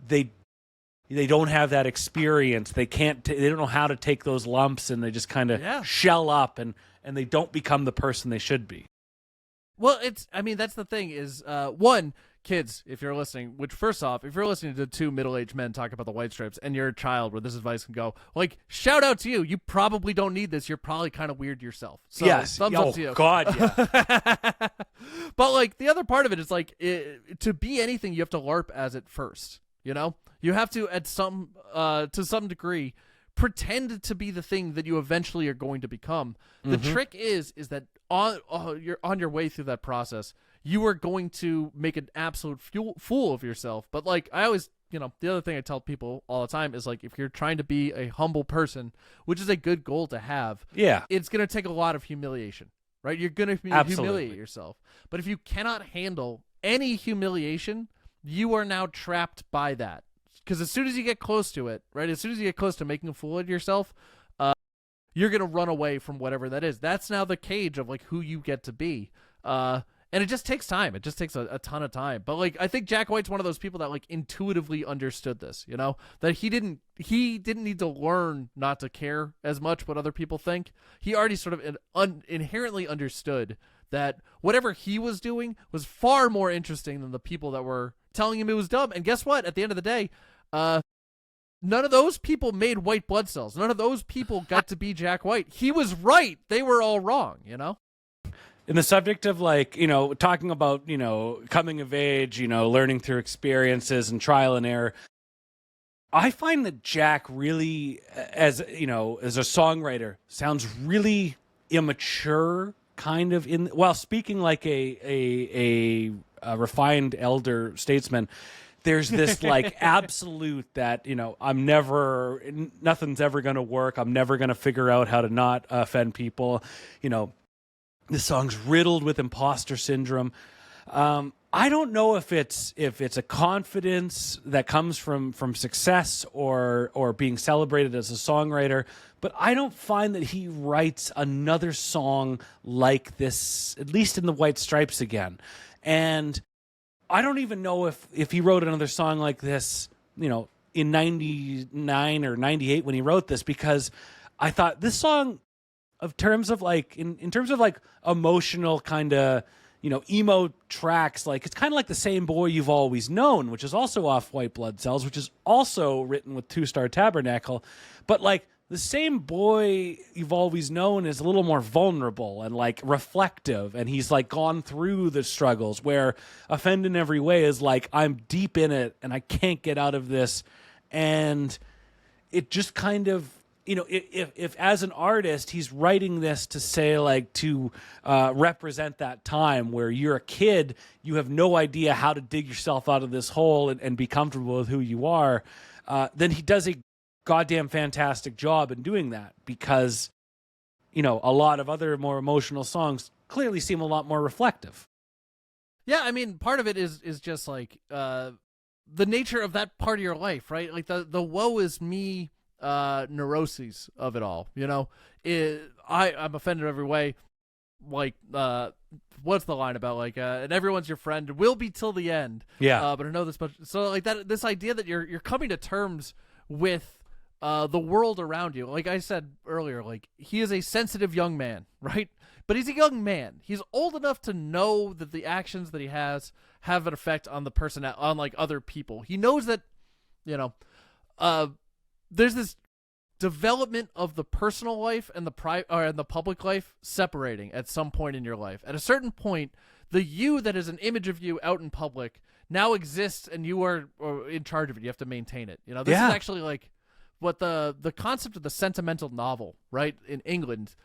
don't have that experience. They can't. They don't know how to take those lumps, and they just kind of shell up, and they don't become the person they should be. Well, that's the thing is, one, kids, if you're listening, which first off, if you're listening to two middle-aged men talk about the white stripes and you're a child where this advice can go, like, shout out to you. You probably don't need this. You're probably kind of weird yourself. So yes. thumbs up to you. God, yeah. But like the other part of it is like to be anything, you have to LARP as it first. You know, you have to at some to some degree pretend to be the thing that you eventually are going to become. The trick is that you're on your way through that process, you are going to make an absolute fool of yourself. But like I always, you know, the other thing I tell people all the time is like if you're trying to be a humble person, which is a good goal to have, it's going to take a lot of humiliation. Right? You're going to humiliate yourself. But if you cannot handle any humiliation, you are now trapped by that. Because as soon as you get close to it, right? As soon as you get close to making a fool of yourself, you're going to run away from whatever that is. That's now the cage of like who you get to be. And it just takes time. It just takes a ton of time. But like I think Jack White's one of those people that like intuitively understood this, you know, that he didn't need to learn not to care as much what other people think. He already sort of inherently understood that whatever he was doing was far more interesting than the people that were telling him it was dumb. And guess what? At the end of the day, none of those people made white blood cells. None of those people got to be Jack White. He was right. They were all wrong, you know? In the subject of like, you know, talking about, you know, coming of age, you know, learning through experiences and trial and error, I find that Jack really, as you know, as a songwriter, sounds really immature, kind of while speaking like a refined elder statesman. There's this like absolute that, you know, nothing's ever going to work. I'm never going to figure out how to not offend people. You know, this song's riddled with imposter syndrome. I don't know if it's a confidence that comes from success or being celebrated as a songwriter, but I don't find that he writes another song like this, at least in the White Stripes again. And I don't even know if he wrote another song like this, you know, in 99 or 98 when he wrote this, because I thought this song, in terms of like emotional kind of, you know, emo tracks, like it's kind of like The Same Boy You've Always Known, which is also off White Blood Cells, which is also written with Two Star Tabernacle. But like The Same Boy You've Always Known is a little more vulnerable and like reflective, and he's like gone through the struggles, where Offend in Every Way is like, I'm deep in it and I can't get out of this. And it just kind of, you know, if as an artist he's writing this to say like to represent that time where you're a kid, you have no idea how to dig yourself out of this hole and be comfortable with who you are, then he does a goddamn fantastic job in doing that, because, you know, a lot of other more emotional songs clearly seem a lot more reflective. Yeah, I mean, part of it is just like the nature of that part of your life, right? Like the woe is me neuroses of it all, you know. I'm offended every way. Like, what's the line about? Like, and everyone's your friend, will be till the end. Yeah. But I know this much. So like that, this idea that you're coming to terms with the world around you. Like I said earlier, like he is a sensitive young man, right? But he's a young man. He's old enough to know that the actions that he has have an effect on the person, on like other people. He knows that, you know, there's this development of the personal life and the public life separating at some point in your life. At a certain point, the you that is an image of you out in public now exists, and you are in charge of it. You have to maintain it. You know, this is actually like what the concept of the sentimental novel, right, in England.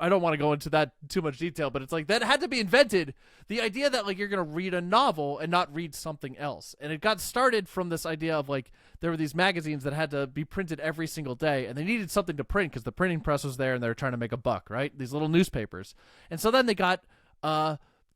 I don't want to go into that too much detail, but it's like that had to be invented. The idea that like you're going to read a novel and not read something else. And it got started from this idea of like there were these magazines that had to be printed every single day, and they needed something to print because the printing press was there and they were trying to make a buck, right? These little newspapers. And so then they got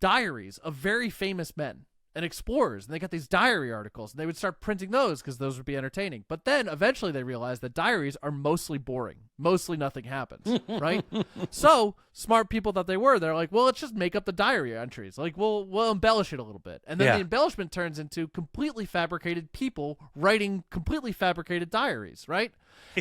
diaries of very famous men and explorers, and they got these diary articles, and they would start printing those because those would be entertaining. But then eventually they realized that diaries are mostly boring. Mostly nothing happens, right? So smart people that they're like, well, let's just make up the diary entries. Like we'll embellish it a little bit. And then the embellishment turns into completely fabricated people writing completely fabricated diaries, right?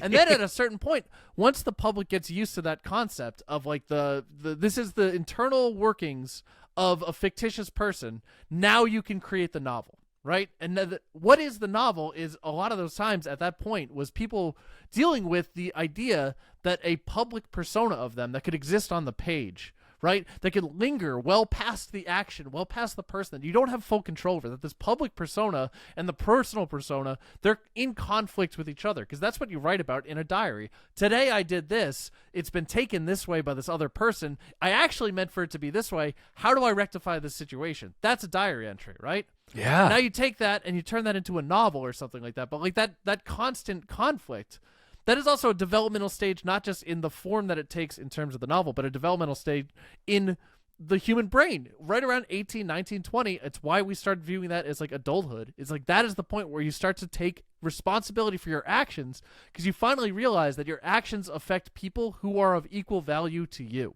And then at a certain point, once the public gets used to that concept of like this is the internal workings of a fictitious person, now you can create the novel, right? And what is the novel is a lot of those times at that point was people dealing with the idea that a public persona of them that could exist on the page, right? That could linger well past the action, well past the person that you don't have full control over, that this public persona and the personal persona, they're in conflict with each other because that's what you write about in a diary. Today I did this. It's been taken this way by this other person. I actually meant for it to be this way. How do I rectify this situation? That's a diary entry, right? Yeah. Now you take that and you turn that into a novel or something like that. But like that constant conflict, that is also a developmental stage, not just in the form that it takes in terms of the novel, but a developmental stage in the human brain. Right around 18, 19, 20, it's why we start viewing that as like adulthood. It's like that is the point where you start to take responsibility for your actions because you finally realize that your actions affect people who are of equal value to you.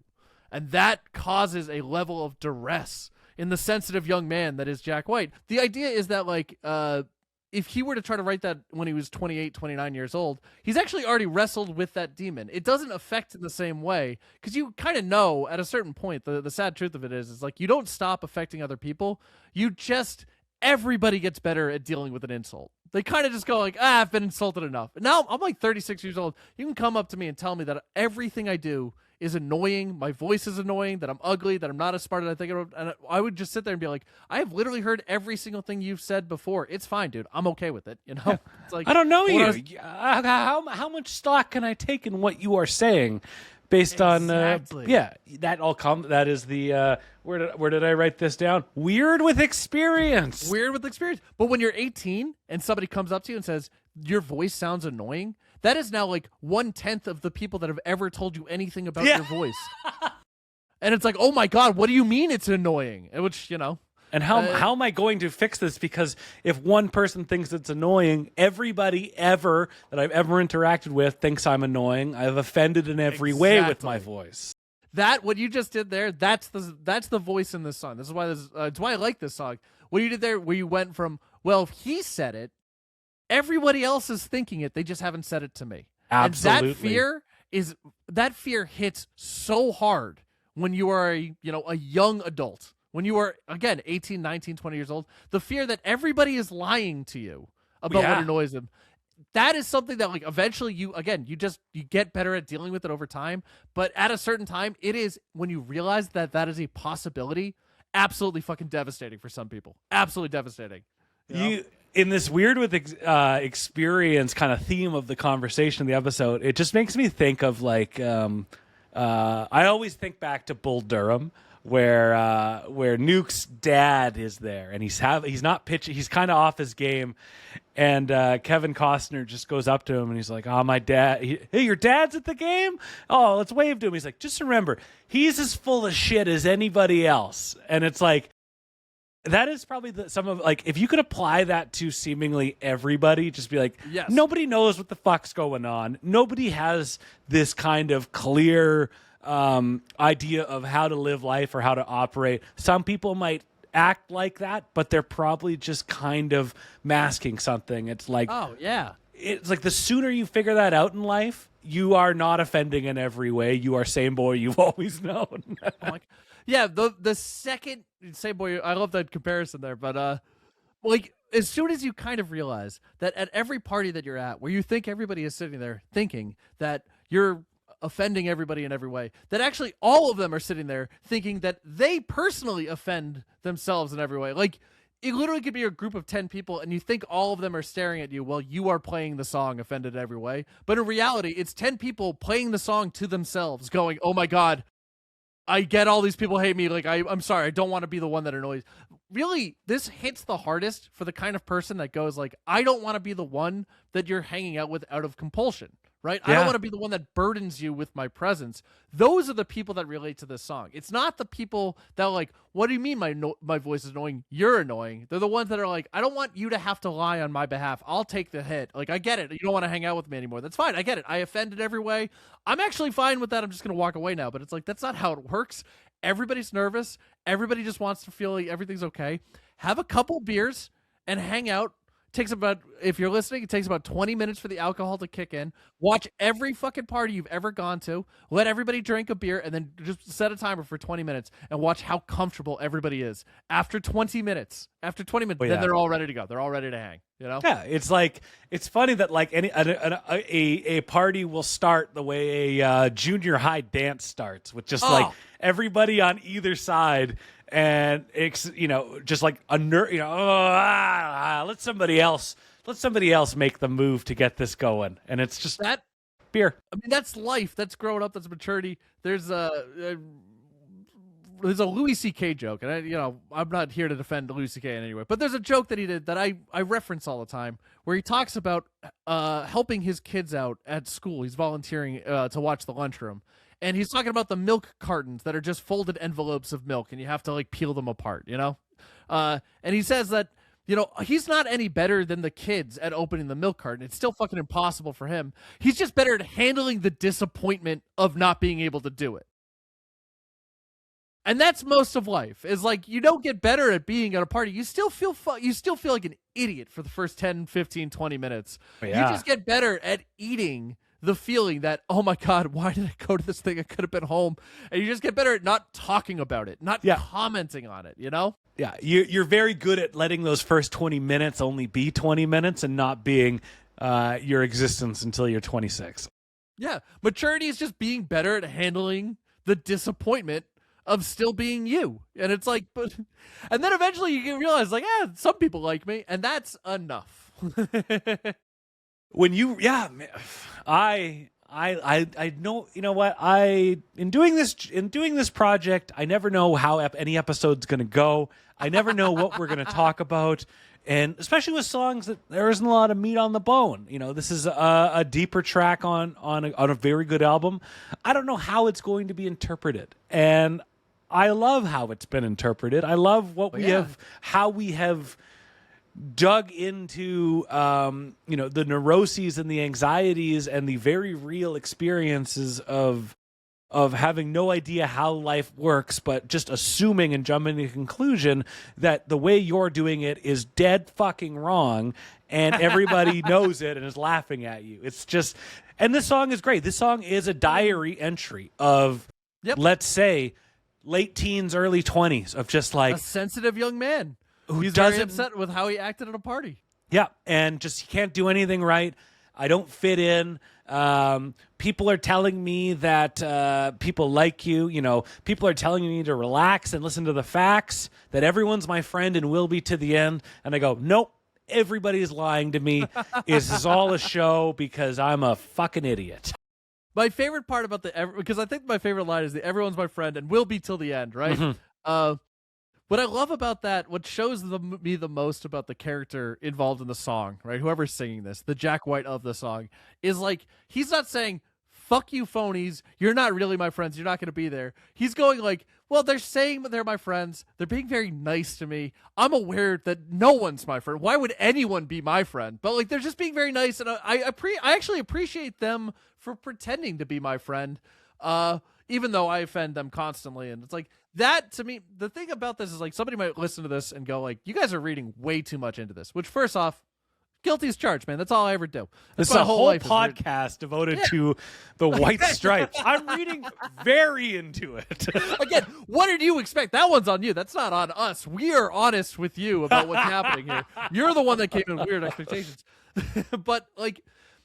And that causes a level of duress in the sensitive young man that is Jack White. The idea is that like if he were to try to write that when he was 28, 29 years old, he's actually already wrestled with that demon. It doesn't affect in the same way because you kind of know at a certain point, the sad truth of it is like you don't stop affecting other people. You just, everybody gets better at dealing with an insult. They kind of just go like, I've been insulted enough. And now I'm like 36 years old. You can come up to me and tell me that everything I do is annoying, my voice is annoying, that I'm ugly, that I'm not as smart as I think I'm, and I would just sit there and be like, I have literally heard every single thing you've said before. It's fine, dude. I'm okay with it. You know, it's like I don't know you. How much stock can I take in what you are saying, based on that all comes. That is the where did I write this down? Weird with experience. Weird with experience. But when you're 18 and somebody comes up to you and says your voice sounds annoying, that is now like 1/10 of the people that have ever told you anything about your voice. And it's like, oh my God, what do you mean it's annoying? Which, you know. And how am I going to fix this? Because if one person thinks it's annoying, everybody ever that I've ever interacted with thinks I'm annoying. I've offended in every way with my voice. That, what you just did there, that's the voice in this song. This is why it's why I like this song. What you did there, where you went from, well, if he said it, everybody else is thinking it. They just haven't said it to me. Absolutely. And that fear hits so hard when you are a young adult. When you are, again, 18, 19, 20 years old, the fear that everybody is lying to you about what annoys them. That is something that like eventually you get better at dealing with it over time. But at a certain time, it is when you realize that is a possibility, absolutely fucking devastating for some people. Absolutely devastating. You know? In this weird with experience kind of theme of the conversation of the episode, it just makes me think of like I always think back to Bull Durham, where Nuke's dad is there and he's not pitching, he's kind of off his game, and Kevin Costner just goes up to him and he's like, "Oh, my dad, hey, your dad's at the game? Oh, let's wave to him." He's like, "Just remember, he's as full of shit as anybody else." And it's like, that is probably if you could apply that to seemingly everybody, just be like, yes. Nobody knows what the fuck's going on. Nobody has this kind of clear idea of how to live life or how to operate. Some people might act like that, but they're probably just kind of masking something. It's like, oh yeah, it's like the sooner you figure that out in life, you are not offending in every way. You are same boy you've always known. Yeah, the second same boy, I love that comparison there, but like as soon as you kind of realize that at every party that you're at, where you think everybody is sitting there thinking that you're offending everybody in every way, that actually all of them are sitting there thinking that they personally offend themselves in every way. Like it literally could be a group of 10 people and you think all of them are staring at you while you are playing the song offended in every way. But in reality, it's 10 people playing the song to themselves going, oh my God, I get all these people hate me. Like, I'm sorry. I don't want to be the one that annoys. Really, this hits the hardest for the kind of person that goes like, I don't want to be the one that you're hanging out with out of compulsion, right? Yeah. I don't want to be the one that burdens you with my presence. Those are the people that relate to this song. It's not the people that are like, what do you mean my voice is annoying? You're annoying. They're the ones that are like, I don't want you to have to lie on my behalf. I'll take the hit. Like, I get it. You don't want to hang out with me anymore. That's fine. I get it. I offended every way. I'm actually fine with that. I'm just going to walk away now. But it's like, that's not how it works. Everybody's nervous. Everybody just wants to feel like everything's okay. Have a couple beers and hang out. takes about, if you're listening, it takes about 20 minutes for the alcohol to kick in. Watch every fucking party you've ever gone to. Let everybody drink a beer, and then just set a timer for 20 minutes and watch how comfortable everybody is. After 20 minutes, then they're all ready to go. They're all ready to hang, you know? Yeah, it's funny that like a party will start the way a junior high dance starts, with just like everybody on either side, and it's, you know, just like a nerd, you know, let somebody else make the move to get this going, and it's just that beer. I mean, that's life. That's growing up. That's maturity. There's a Louis C.K. joke, and I'm not here to defend Louis C.K. in any way, but there's a joke that he did that I reference all the time, where he talks about helping his kids out at school. He's volunteering to watch the lunchroom, and he's talking about the milk cartons that are just folded envelopes of milk, and you have to like peel them apart, you know. And he says that, you know, he's not any better than the kids at opening the milk carton. It's still fucking impossible for him. He's just better at handling the disappointment of not being able to do it. And that's most of life. Is like, you don't get better at being at a party. You still feel like an idiot for the first 10, 15, 20 minutes. Yeah. You just get better at eating the feeling that, oh my God, why did I go to this thing? I could have been home. And you just get better at not talking about it, not commenting on it, you know? Yeah, you're very good at letting those first 20 minutes only be 20 minutes and not being your existence until you're 26. Yeah, maturity is just being better at handling the disappointment of still being you. And it's like, and then eventually you can realize, like, some people like me, and that's enough. When you, I know, you know what, in doing this project, I never know how any episode's going to go. I never know what we're going to talk about. And especially with songs that there isn't a lot of meat on the bone. You know, this is a deeper track on a very good album. I don't know how it's going to be interpreted. And I love how it's been interpreted. I love how we have dug into, the neuroses and the anxieties and the very real experiences of having no idea how life works, but just assuming and jumping to the conclusion that the way you're doing it is dead fucking wrong, and everybody knows it and is laughing at you. It's just, and this song is great. This song is a diary entry of, let's say, late teens, early 20s, of just like a sensitive young man who's very upset with how he acted at a party. Yeah, and just he can't do anything right. I don't fit in. People are telling me that people like you. You know, people are telling me to relax and listen to the facts, that everyone's my friend and will be to the end. And I go, nope, everybody's lying to me. This is all a show because I'm a fucking idiot. My favorite part about because I think my favorite line is the everyone's my friend and will be till the end, right? Mm-hmm. What I love about that, what shows me the most about the character involved in the song, right? Whoever's singing this, the Jack White of the song, is like, he's not saying, fuck you phonies, you're not really my friends, you're not going to be there. He's going like, well, they're saying they're my friends, they're being very nice to me, I'm aware that no one's my friend, why would anyone be my friend? But like, they're just being very nice, and I actually appreciate them for pretending to be my friend, even though I offend them constantly. And it's like, that, to me, the thing about this is like, somebody might listen to this and go like, you guys are reading way too much into this, which, first off, guilty as charged, man. That's all I ever do. This is a whole podcast devoted to the White Stripes. I'm reading very into it. Again, what did you expect? That one's on you. That's not on us. We are honest with you about what's happening here. You're the one that came in with weird expectations. But like,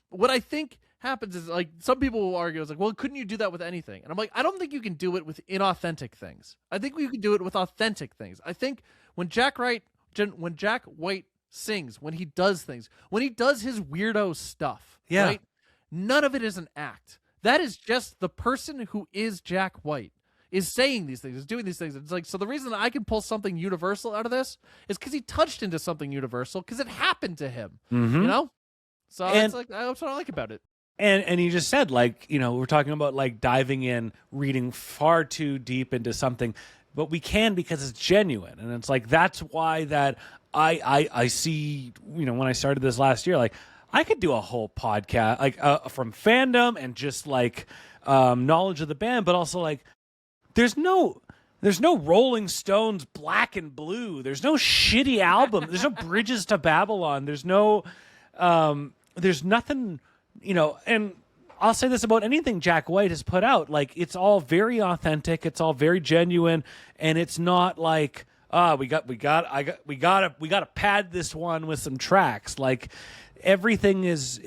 what I think happens is, like, some people will argue, it's like, well, couldn't you do that with anything? And I'm like, I don't think you can do it with inauthentic things. I think you can do it with authentic things. I think when Jack White sings, when he does things, when he does his weirdo stuff, right? None of it is an act. That is just the person who is Jack White is saying these things, is doing these things. It's like, so the reason that I can pull something universal out of this is because he touched into something universal, because it happened to him, you know? So it's like, that's what I like about it. And you just said, like, you know, we're talking about like diving in, reading far too deep into something, but we can because it's genuine. And it's like, that's why that I see, you know, when I started this last year, like, I could do a whole podcast, like, from fandom and just like knowledge of the band, but also like, there's no There's no Rolling Stones Black and Blue. There's no shitty album. There's no Bridges to Babylon. There's no, there's nothing, and I'll say this about anything Jack White has put out. Like, it's all very authentic. It's all very genuine. And it's not like, we got to pad this one with some tracks. Like, everything is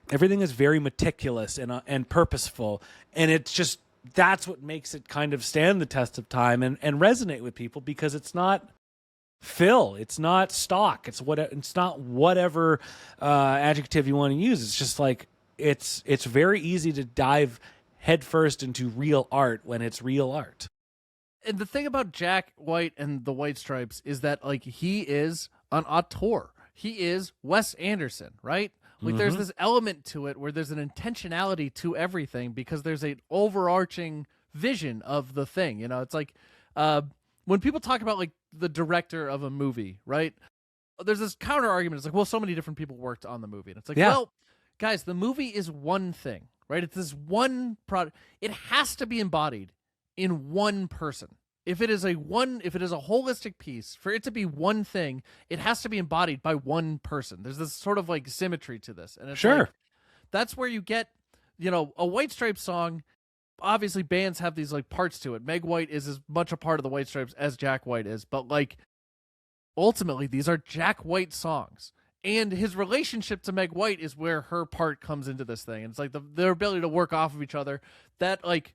very meticulous and purposeful. And it's just, that's what makes it kind of stand the test of time and resonate with people, because it's not fill, it's not stock, it's not whatever adjective you want to use. It's just like it's very easy to dive headfirst into real art when it's real art. And the thing about Jack White and the White Stripes is that, like, he is an auteur. He is Wes Anderson, right? Like, there's this element to it where there's an intentionality to everything, because there's an overarching vision of the thing. It's like when people talk about, like, the director of a movie, right? There's this counter argument. It's like, well, so many different people worked on the movie. And it's like, well, guys, the movie is one thing, right? It's this one product. It has to be embodied in one person. If it is a holistic piece, for it to be one thing, it has to be embodied by one person. There's this sort of, like, symmetry to this. And it's like, that's where you get, a White Stripes song. Obviously, bands have these, like, parts to it. Meg White is as much a part of the White Stripes as Jack White is. But, like, ultimately, these are Jack White songs. And his relationship to Meg White is where her part comes into this thing. And it's like their ability to work off of each other. That, like,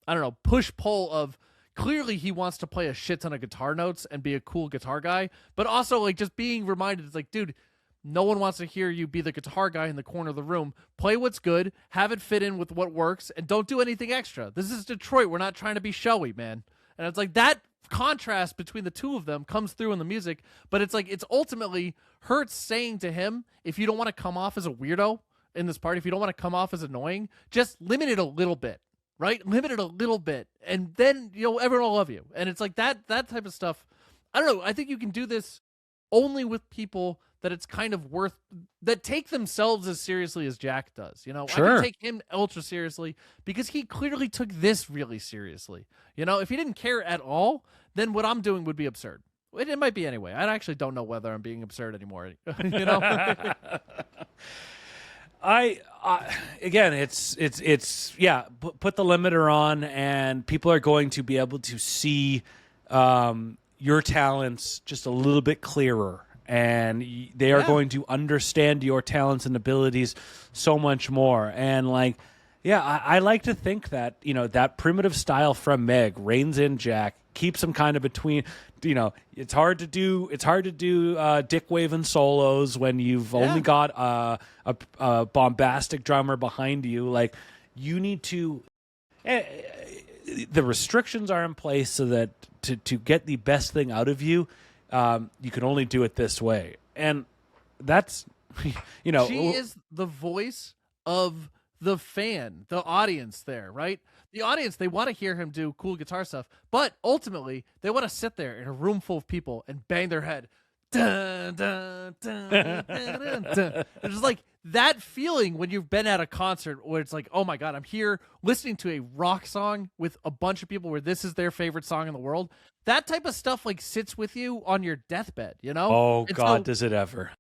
I don't know, push-pull of, clearly he wants to play a shit ton of guitar notes and be a cool guitar guy, but also, like, just being reminded, it's like, dude, no one wants to hear you be the guitar guy in the corner of the room. Play what's good, have it fit in with what works, and don't do anything extra. This is Detroit. We're not trying to be showy, man. And it's like that contrast between the two of them comes through in the music, but it's like, it's ultimately her saying to him, if you don't want to come off as a weirdo in this part, if you don't want to come off as annoying, just limit it a little bit. Right? Limit it a little bit, and then, everyone will love you. And it's like that type of stuff. I don't know. I think you can do this only with people that it's kind of worth, that take themselves as seriously as Jack does. Sure. I can take him ultra seriously because he clearly took this really seriously. If he didn't care at all, then what I'm doing would be absurd. It might be anyway. I actually don't know whether I'm being absurd anymore. Again, it's put the limiter on, and people are going to be able to see your talents just a little bit clearer, and they are going to understand your talents and abilities so much more. And, like, I like to think that, that primitive style from Meg reins in Jack, keeps him kind of between. It's hard to do dick waving solos when you've only got a bombastic drummer behind you. Like, you need to. The restrictions are in place so that to get the best thing out of you, you can only do it this way, and that's she is the voice of the fan, the audience there, right? The audience, they want to hear him do cool guitar stuff, but ultimately, they want to sit there in a room full of people and bang their head. Dun, dun, dun, dun, dun, dun. It's just like that feeling when you've been at a concert where it's like, oh my God, I'm here listening to a rock song with a bunch of people where this is their favorite song in the world. That type of stuff, like, sits with you on your deathbed, Oh, and God, so, does it ever.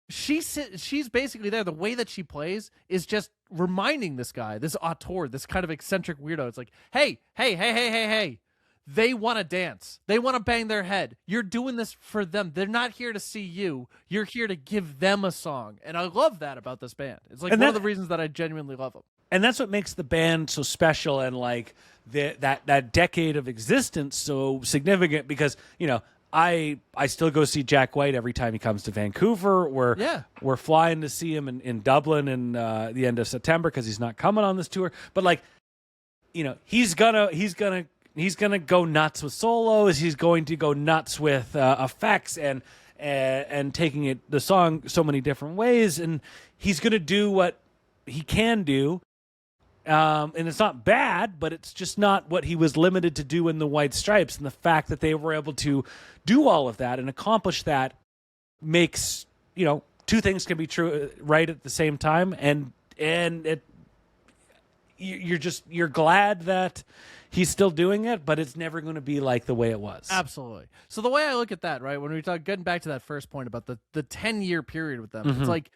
She's basically there. The way that she plays is just reminding this guy, this auteur, this kind of eccentric weirdo. It's like, hey, they want to dance. They want to bang their head. You're doing this for them. They're not here to see you. You're here to give them a song. And I love that about this band. It's like one of the reasons that I genuinely love them. And that's what makes the band so special, and, like, that decade of existence so significant, because, I still go see Jack White every time he comes to Vancouver. We're flying to see him in Dublin in the end of September because he's not coming on this tour. But, like, he's gonna go nuts with solos. He's going to go nuts with effects and taking the song so many different ways. And he's gonna do what he can do. And it's not bad, but it's just not what he was limited to do in the White Stripes. And the fact that they were able to do all of that and accomplish that makes, two things can be true right at the same time. And you're glad that he's still doing it, but it's never going to be like the way it was. Absolutely. So the way I look at that, right, when we talk, getting back to that first point about the 10-year period with them, it's like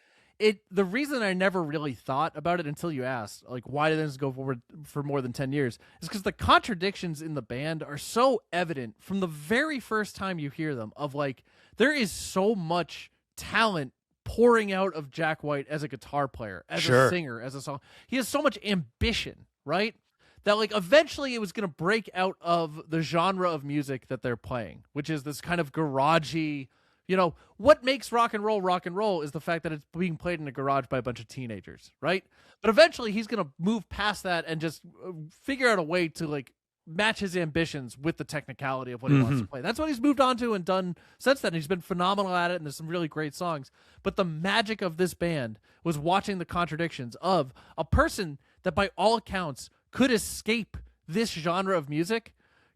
the reason I never really thought about it until you asked, like, why did this go forward for more than 10 years, is because the contradictions in the band are so evident from the very first time you hear them, of like, there is so much talent pouring out of Jack White as a guitar player, as a singer, as a song. He has so much ambition, right? That like eventually it was going to break out of the genre of music that they're playing, which is this kind of garagey, what makes rock and roll is the fact that it's being played in a garage by a bunch of teenagers, right? But eventually he's going to move past that and just figure out a way to like match his ambitions with the technicality of what he wants to play. That's what he's moved on to and done since then. He's been phenomenal at it, and there's some really great songs. But the magic of this band was watching the contradictions of a person that by all accounts could escape this genre of music,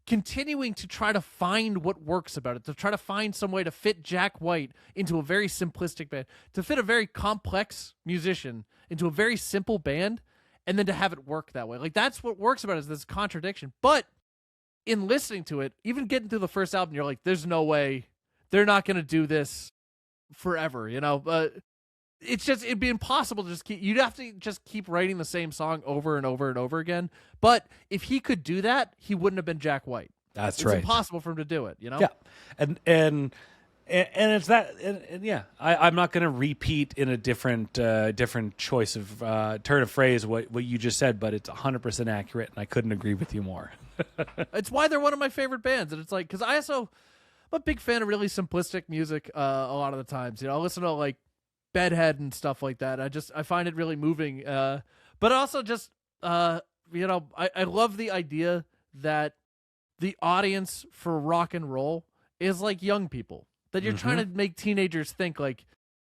continuing to try to find what works about it, to try to find some way to fit Jack White into a very simplistic band, to fit a very complex musician into a very simple band, and then to have it work that way. Like, that's what works about it, is this contradiction. But in listening to it, even getting through the first album, you're like, there's no way they're not going to do this forever, it'd be impossible to you'd have to just keep writing the same song over and over and over again. But if he could do that, he wouldn't have been Jack White. It's right. It's impossible for him to do it, Yeah. And it's that, and yeah, I'm not going to repeat in a different choice of turn of phrase what you just said, but it's 100% accurate, and I couldn't agree with you more. It's why they're one of my favorite bands. And it's like, because I'm a big fan of really simplistic music a lot of the times. I listen to like Bedhead and stuff like that. I find it really moving. But also just, I love the idea that the audience for rock and roll is like young people, that you're trying to make teenagers think like,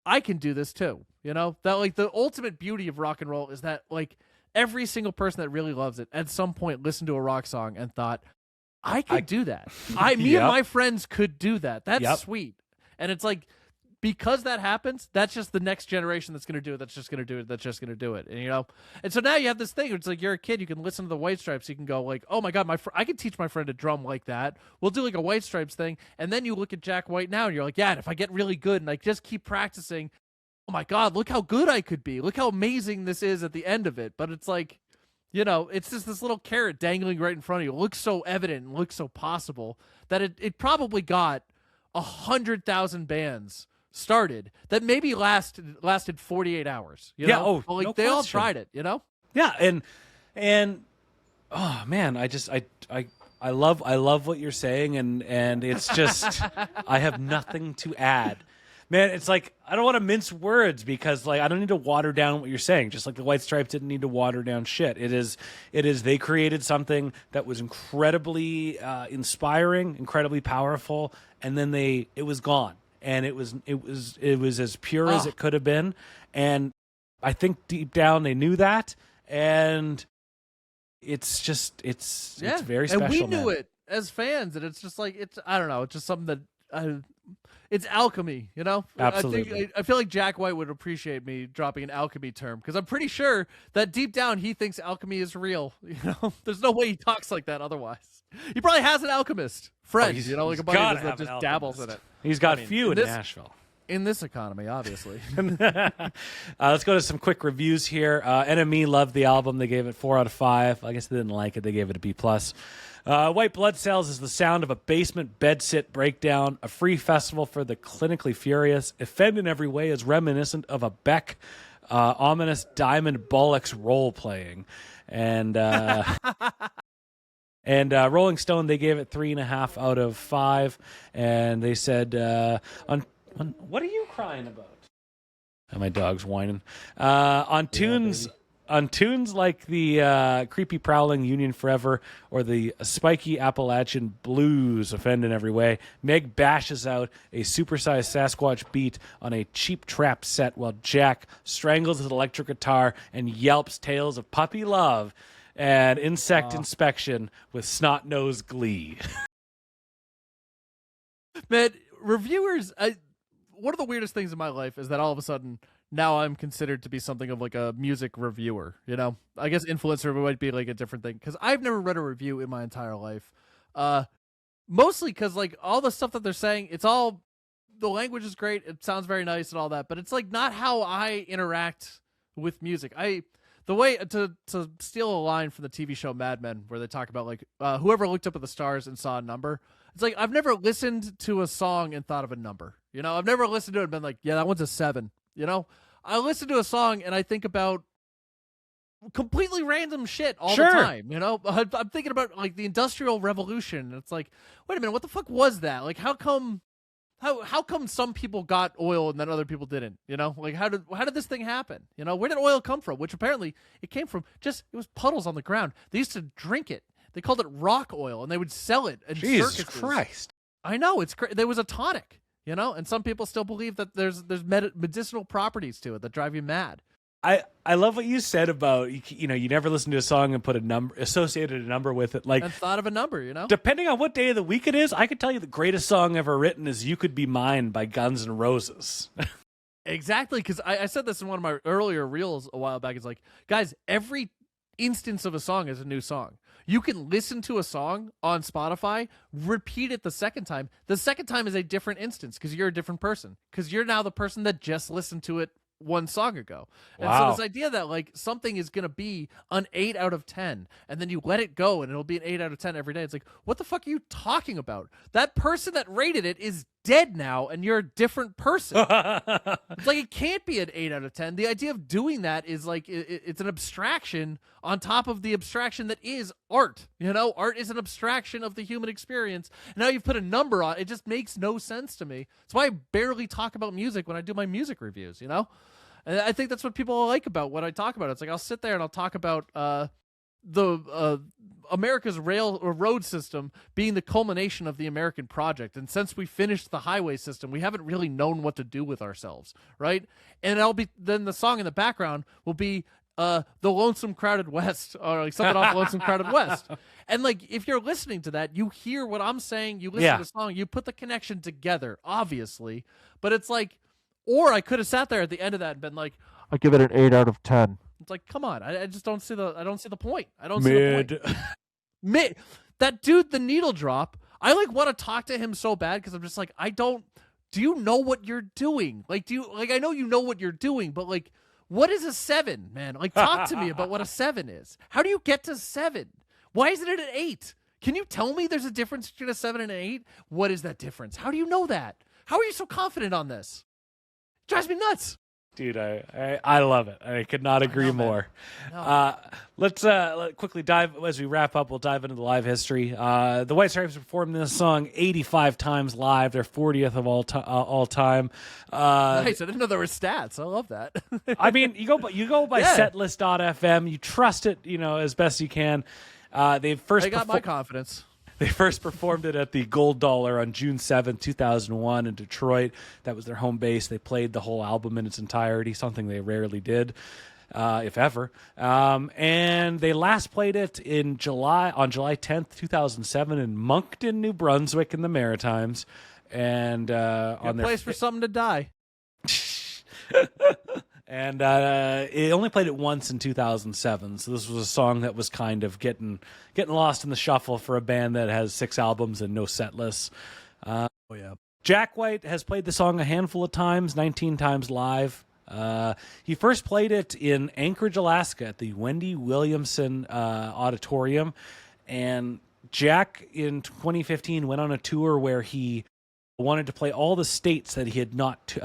I can do this too. That like the ultimate beauty of rock and roll is that like every single person that really loves it at some point listened to a rock song and thought, I could do that. Me and my friends could do that. That's sweet. And it's like, because that happens, that's just the next generation that's going to do it. That's just going to do it. That's just going to do it. And and so now you have this thing. It's like you're a kid. You can listen to the White Stripes. You can go like, oh my god, I can teach my friend to drum like that. We'll do like a White Stripes thing. And then you look at Jack White now, and you're like, yeah. And if I get really good and I just keep practicing, oh my god, look how good I could be. Look how amazing this is at the end of it. But it's like, it's just this little carrot dangling right in front of you. It looks so evident and looks so possible that it probably got 100,000 bands started that maybe lasted 48 hours. Yeah. Oh, no they all question. tried it. Yeah, and oh man, I love what you're saying, and it's just I have nothing to add. Man, it's like I don't want to mince words because like I don't need to water down what you're saying. Just like the White Stripes didn't need to water down shit. It is they created something that was incredibly inspiring, incredibly powerful, and then it was gone. And it was as pure as it could have been, and I think deep down they knew that, and it's very special. And we knew it as fans, and it's just like I don't know, it's just something that it's alchemy, Absolutely. I feel like Jack White would appreciate me dropping an alchemy term, because I'm pretty sure that deep down he thinks alchemy is real. There's no way he talks like that other's. He probably has an alchemist friend, like a buddy that just dabbles in it. He's got a few in Nashville. In this economy, obviously. Let's go to some quick reviews here. NME loved the album. They gave it 4 out of 5. I guess they didn't like it. They gave it a B+. White Blood Cells is the sound of a basement bedsit breakdown, a free festival for the clinically furious. Offend in every way is reminiscent of a Beck ominous Diamond Bollocks role-playing. And... And Rolling Stone, they gave it 3.5 out of 5, and they said, on what are you crying about? Oh, my dog's whining. On tunes like the Creepy Prowling Union Forever or the Spiky Appalachian Blues, Offend in every way, Meg bashes out a supersized Sasquatch beat on a cheap trap set while Jack strangles his electric guitar and yelps tales of puppy love and insect inspection with snot-nosed glee. Man, reviewers, one of the weirdest things in my life is that all of a sudden now I'm considered to be something of like a music reviewer, you know? I guess influencer might be like a different thing because I've never read a review in my entire life. Mostly because like all the stuff that they're saying, it's all, the language is great, it sounds very nice and all that, but it's like not how I interact with music. The way to steal a line from the TV show Mad Men, where they talk about like whoever looked up at the stars and saw a number. It's like I've never listened to a song and thought of a number. You know, I've never listened to it and been like, yeah, that one's a 7. You know, I listen to a song and I think about completely random shit all the time. You know, I'm thinking about like the Industrial Revolution. And it's like, wait a minute, what the fuck was that? Like, how come some people got oil and then other people didn't? You know, like how did this thing happen? You know, where did oil come from? Which apparently it came from it was puddles on the ground. They used to drink it. They called it rock oil, and they would sell it in Jesus circuses. Christ! I know it's there was a tonic, you know, and some people still believe that there's medicinal properties to it that drive you mad. I love what you said about you never listen to a song and put associated a number with it, like and thought of a number, you know. Depending on what day of the week it is, I could tell you the greatest song ever written is "You Could Be Mine" by Guns N' Roses. Exactly, because I said this in one of my earlier reels a while back. It's like, guys, every instance of a song is a new song. You can listen to a song on Spotify, repeat it the second time. The second time is a different instance because you're a different person, because you're now the person that just listened to it one song ago. And so this idea that like something is going to be an 8 out of 10 and then you let it go and it'll be an 8 out of 10 every day. It's like, what the fuck are you talking about? That person that rated it is dead now and you're a different person. It's like, it can't be an 8 out of 10. The idea of doing that is like, it's an abstraction on top of the abstraction that is art. You know, art is an abstraction of the human experience. And now you've put a number on it. It just makes no sense to me. That's why I barely talk about music when I do my music reviews, you know? And I think that's what people like about what I talk about. It's like I'll sit there and I'll talk about the America's rail or road system being the culmination of the American project. And since we finished the highway system, we haven't really known what to do with ourselves, right? And then the song in the background will be the Lonesome Crowded West, or like something off Lonesome Crowded West. And like, if you're listening to that, you hear what I'm saying, you listen to the song, you put the connection together, obviously. But it's like, or I could have sat there at the end of that and been like, I give it an 8 out of 10. It's like, come on, I just don't see the point. I don't see the point. Mid. That dude, the needle drop, I like want to talk to him so bad because I'm just like, do you know what you're doing? Like, I know you know what you're doing, but like, what is a 7, man? Like, talk to me about what a 7 is. How do you get to 7? Why isn't it an 8? Can you tell me there's a difference between a 7 and an 8? What is that difference? How do you know that? How are you so confident on this? It drives me nuts. Dude, I love it. I could not agree more. No. Let's quickly dive, as we wrap up, we'll dive into the live history. The White Stripes performed this song 85 times live, their 40th of all time. Nice. I didn't know there were stats. I love that. I mean, you go by setlist.fm. You trust it, as best you can. They got my confidence. They first performed it at the Gold Dollar on June 7th, 2001 in Detroit. That was their home base. They played the whole album in its entirety, something they rarely did, if ever. And they last played it on July 10th, 2007 in Moncton, New Brunswick in the Maritimes. And on their place for something to die. And it only played it once in 2007, so this was a song that was kind of getting lost in the shuffle for a band that has 6 albums and no set lists. Jack White has played the song a handful of times, 19 times live. He first played it in Anchorage, Alaska at the Wendy Williamson Auditorium, and Jack in 2015 went on a tour where he wanted to play all the states that he had not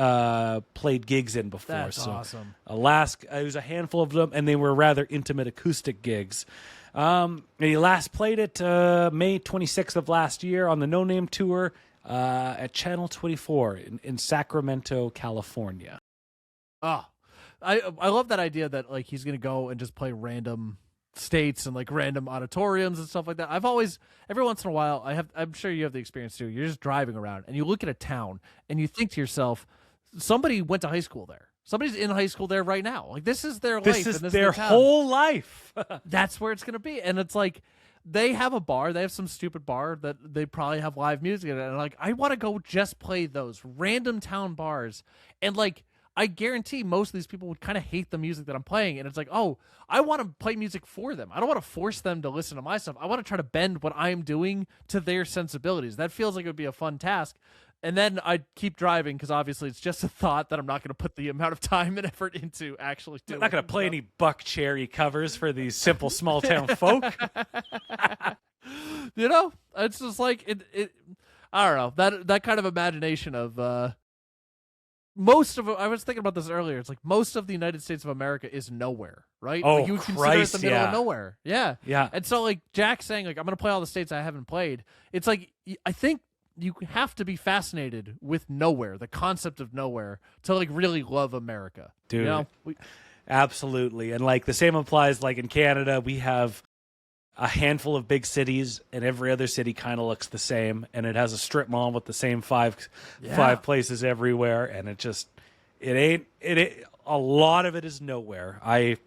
played gigs in before. That's awesome. Alaska, it was a handful of them, and they were rather intimate acoustic gigs. And he last played it May 26th of last year on the No Name Tour at Channel 24 in Sacramento, California. Oh, I love that idea that like he's gonna go and just play random states and like random auditoriums and stuff like that. I've always, every once in a while, I'm sure you have the experience too. You're just driving around and you look at a town and you think to yourself, somebody went to high school there. Somebody's in high school there right now. Like this is their life. This is their whole life. That's where it's going to be. And it's like, they have a bar. They have some stupid bar that they probably have live music in it. And like, I want to go just play those random town bars. And like, I guarantee most of these people would kind of hate the music that I'm playing. And it's like, oh, I want to play music for them. I don't want to force them to listen to my stuff. I want to try to bend what I'm doing to their sensibilities. That feels like it would be a fun task. And then I'd keep driving because obviously it's just a thought that I'm not going to put the amount of time and effort into actually doing. I'm not going to play any Buck Cherry covers for these simple small town folk. You know, it's just like it. I don't know, that kind of imagination of most of. I was thinking about this earlier. It's like most of the United States of America is nowhere, right? Oh, like you would consider it the middle of nowhere. Yeah, yeah. And so like Jack saying like I'm going to play all the states I haven't played. It's like I think you have to be fascinated with nowhere, the concept of nowhere, to like really love America, dude. You know? Absolutely, and like the same applies. Like in Canada, we have a handful of big cities, and every other city kind of looks the same, and it has a strip mall with the same five places everywhere, and it ain't a lot of it is nowhere. I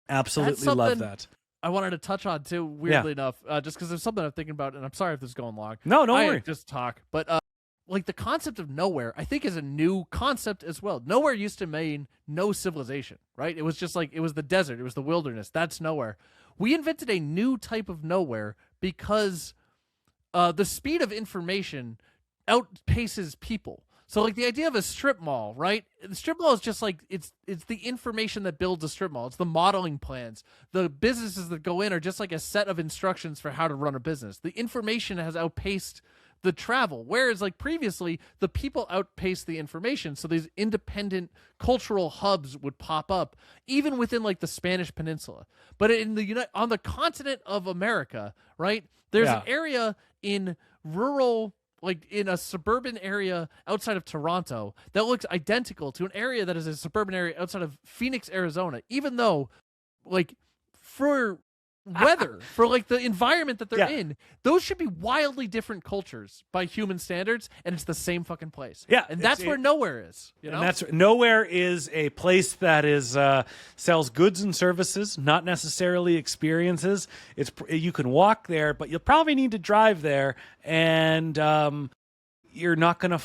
absolutely love that. I wanted to touch on too, weirdly enough, just because there's something I'm thinking about, and I'm sorry if this is going long. No, don't worry. Just talk. But like the concept of nowhere, I think is a new concept as well. Nowhere used to mean no civilization, right? It was just like, it was the desert, it was the wilderness. That's nowhere. We invented a new type of nowhere because the speed of information outpaces people. So like the idea of a strip mall, right? The strip mall is just like it's the information that builds a strip mall. It's the modeling plans. The businesses that go in are just like a set of instructions for how to run a business. The information has outpaced the travel, whereas like previously the people outpaced the information. So these independent cultural hubs would pop up even within like the Spanish Peninsula. But on the continent of America, right? There's an area in rural, like in a suburban area outside of Toronto that looks identical to an area that is a suburban area outside of Phoenix, Arizona, even though like for weather, for like the environment that they're in, those should be wildly different cultures by human standards, and it's the same fucking place. Yeah, and that's where nowhere is. You know, and nowhere is a place that is sells goods and services, not necessarily experiences. You can walk there, but you'll probably need to drive there, and you're not gonna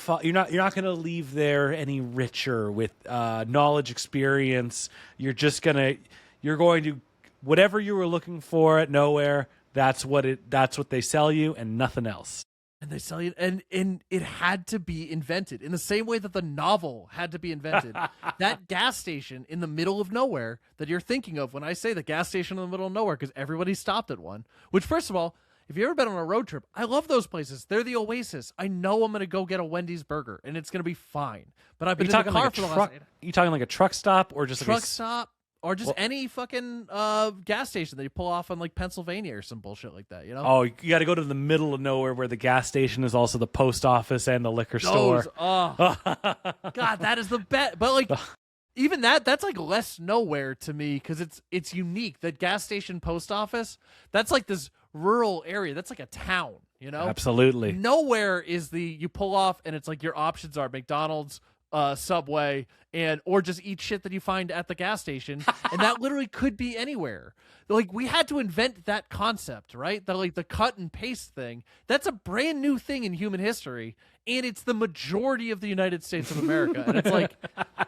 leave there any richer with knowledge, experience. You're going to whatever you were looking for at nowhere. That's what they sell you, and nothing else. And they sell you, and it had to be invented in the same way that the novel had to be invented. That gas station in the middle of nowhere that you're thinking of when I say the gas station in the middle of nowhere, because everybody stopped at one. Which, first of all, if you've ever been on a road trip, I love those places. They're the oasis. I know I'm going to go get a Wendy's burger, and it's going to be fine. But I've been in the car for the last. You talking like a truck stop or just truck stop? Or just any fucking gas station that you pull off on like Pennsylvania or some bullshit like that, you know? Oh, you got to go to the middle of nowhere where the gas station is also the post office and the liquor store. Oh, God, that is the best. But like, even that's like less nowhere to me because it's unique. That gas station post office, that's like this rural area. That's like a town, you know? Absolutely. Nowhere is you pull off and it's like your options are McDonald's, Subway, or just eat shit that you find at the gas station, and that literally could be anywhere. Like we had to invent that concept, right? That like the cut and paste thing. That's a brand new thing in human history, and it's the majority of the United States of America. And it's like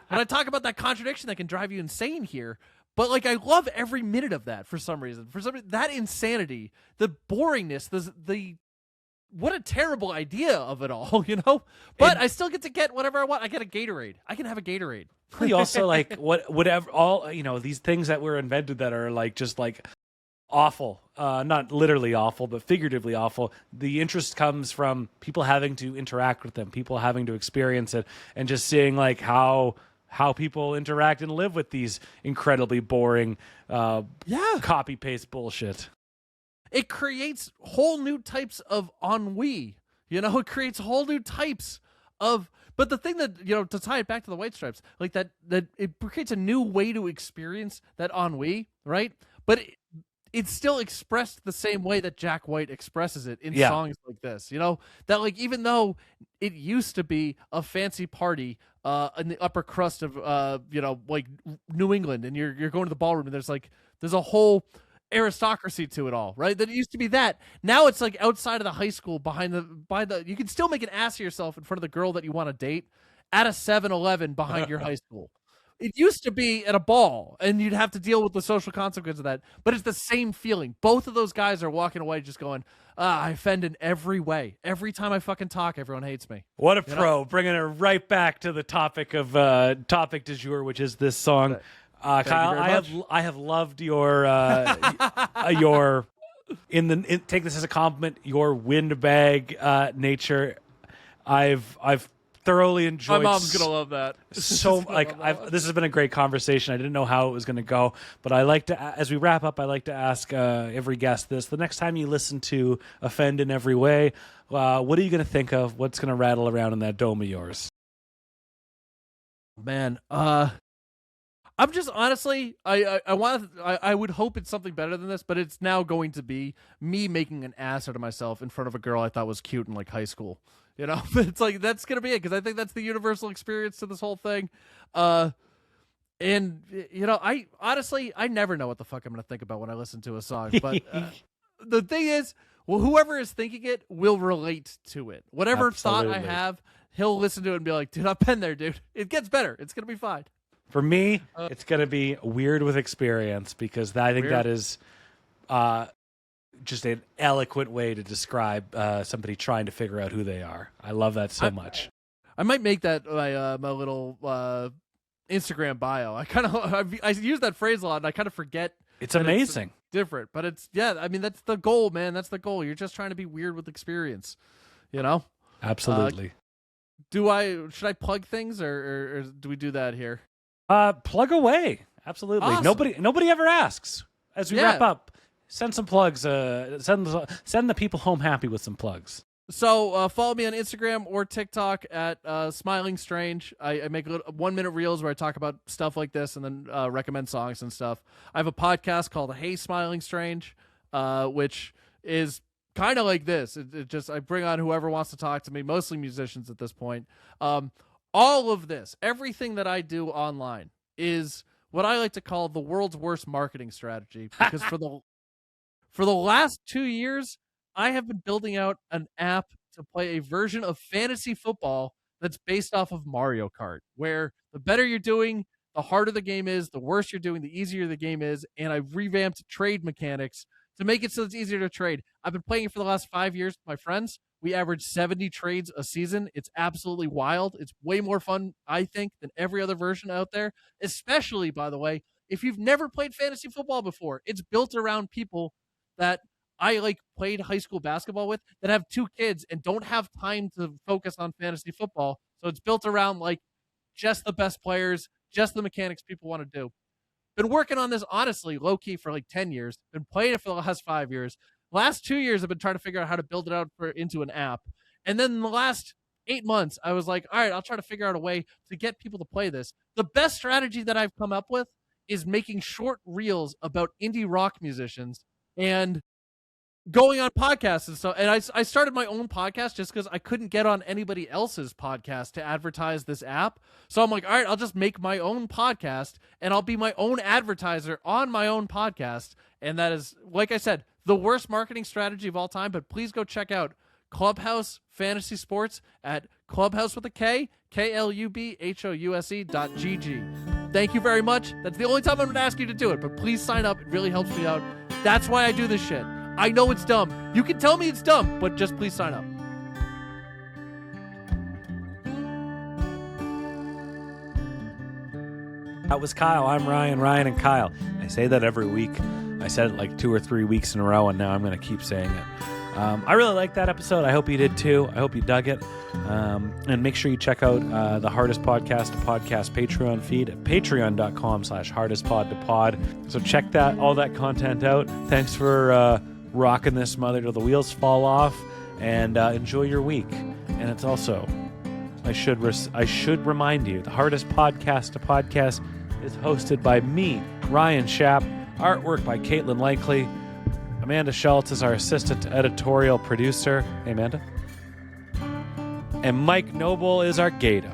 when I talk about that contradiction that can drive you insane here. But like I love every minute of that for some reason. For some reason, that insanity, the boringness, the what a terrible idea of it all, you know? But I still get to get whatever I want. I get a Gatorade. I can have a Gatorade. You also like whatever all these things that were invented that are like just like awful, not literally awful, but figuratively awful. The interest comes from people having to interact with them, people having to experience it, and just seeing like how people interact and live with these incredibly boring, copy paste bullshit. It creates whole new types of ennui. You know, it creates whole new types of. But the thing that, you know, to tie it back to the White Stripes, like that it creates a new way to experience that ennui, right? But it's still expressed the same way that Jack White expresses it in songs like this. You know, that like even though it used to be a fancy party in the upper crust of you know, like New England, and you're going to the ballroom and there's a whole aristocracy to it all, right? That it used to be that. Now it's like outside of the high school, by the you can still make an ass of yourself in front of the girl that you want to date, at a 7-Eleven behind your high school. It used to be at a ball, and you'd have to deal with the social consequence of that. But it's the same feeling. Both of those guys are walking away just going, I offend in every way. Every time I fucking talk, everyone hates me. What a pro, bringing it right back to the topic of topic du jour, which is this song. Kyle, I have loved your take this as a compliment. Your windbag nature, I've thoroughly enjoyed. My mom's gonna love that. So this has been a great conversation. I didn't know how it was gonna go, but I like to, as we wrap up, I like to ask every guest this: the next time you listen to "Offend in Every Way," what are you gonna think of? What's gonna rattle around in that dome of yours? Man, I'm just honestly, I would hope it's something better than this, but it's now going to be me making an ass out of myself in front of a girl I thought was cute in like high school. You know, it's like that's gonna be it because I think that's the universal experience to this whole thing. And you know, I honestly never know what the fuck I'm gonna think about when I listen to a song. But the thing is, well, whoever is thinking it will relate to it. Whatever Absolutely. thought I have, he'll listen to it and be like, "Dude, I've been there, dude. It gets better. It's gonna be fine." For me, it's going to be weird with experience because I think that is just an eloquent way to describe somebody trying to figure out who they are. I love that so much. I might make that my little Instagram bio. I use that phrase a lot, and I kind of forget. It's amazing. It's different, but it's I mean, that's the goal, man. That's the goal. You're just trying to be weird with experience, you know. Absolutely. Should I plug things or do we do that here? Plug away. Absolutely. Awesome. Nobody ever asks. As we wrap up, send some plugs. Send the people home happy with some plugs. So follow me on Instagram or TikTok at Smiling Strange. I make 1-minute reels where I talk about stuff like this and then recommend songs and stuff. I have a podcast called Hey Smiling Strange, which is kind of like this. It just I bring on whoever wants to talk to me, mostly musicians at this point. All of this, everything that I do online is what I like to call the world's worst marketing strategy. Because for the last 2 years, I have been building out an app to play a version of fantasy football that's based off of Mario Kart, where the better you're doing, the harder the game is, the worse you're doing, the easier the game is. And I've revamped trade mechanics to make it so it's easier to trade. I've been playing it for the last 5 years with my friends. We average 70 trades a season. It's absolutely wild. It's way more fun, I think, than every other version out there, especially, by the way, if you've never played fantasy football before. It's built around people that I played high school basketball with that have 2 kids and don't have time to focus on fantasy football. So it's built around just the best players, just the mechanics people want to do. Been working on this, honestly, low-key for 10 years. Been playing it for the last 5 years. Last 2 years, I've been trying to figure out how to build it out into an app. And then in the last 8 months, I was like, all right, I'll try to figure out a way to get people to play this. The best strategy that I've come up with is making short reels about indie rock musicians and going on podcasts and stuff. And I started my own podcast just because I couldn't get on anybody else's podcast to advertise this app. So I'm like, all right, I'll just make my own podcast and I'll be my own advertiser on my own podcast. And that is, like I said, the worst marketing strategy of all time. But please go check out Klubhouse Fantasy Sports at Klubhouse with a K, KLUBHOUSE.GG. Thank you very much. That's the only time I'm going to ask you to do it, but please sign up. It really helps me out. That's why I do this shit. I know it's dumb. You can tell me it's dumb, but just please sign up. That was Kyle. I'm Ryan and Kyle. I say that every week. I said it 2 or 3 weeks in a row, and now I'm going to keep saying it. I really liked that episode. I hope you did too. I hope you dug it. And make sure you check out the Hardest Podcast to Podcast Patreon feed at patreon.com/hardestpod2pod. So check all that content out. Thanks for rocking this mother till the wheels fall off, and enjoy your week. And it's also, I should remind you, the Hardest Podcast to Podcast is hosted by me, Ryan Schaap. Artwork by Catlin Likely. Amanda Schultz is our assistant editorial producer. Hey, Amanda. And Mike Noble is our Gato.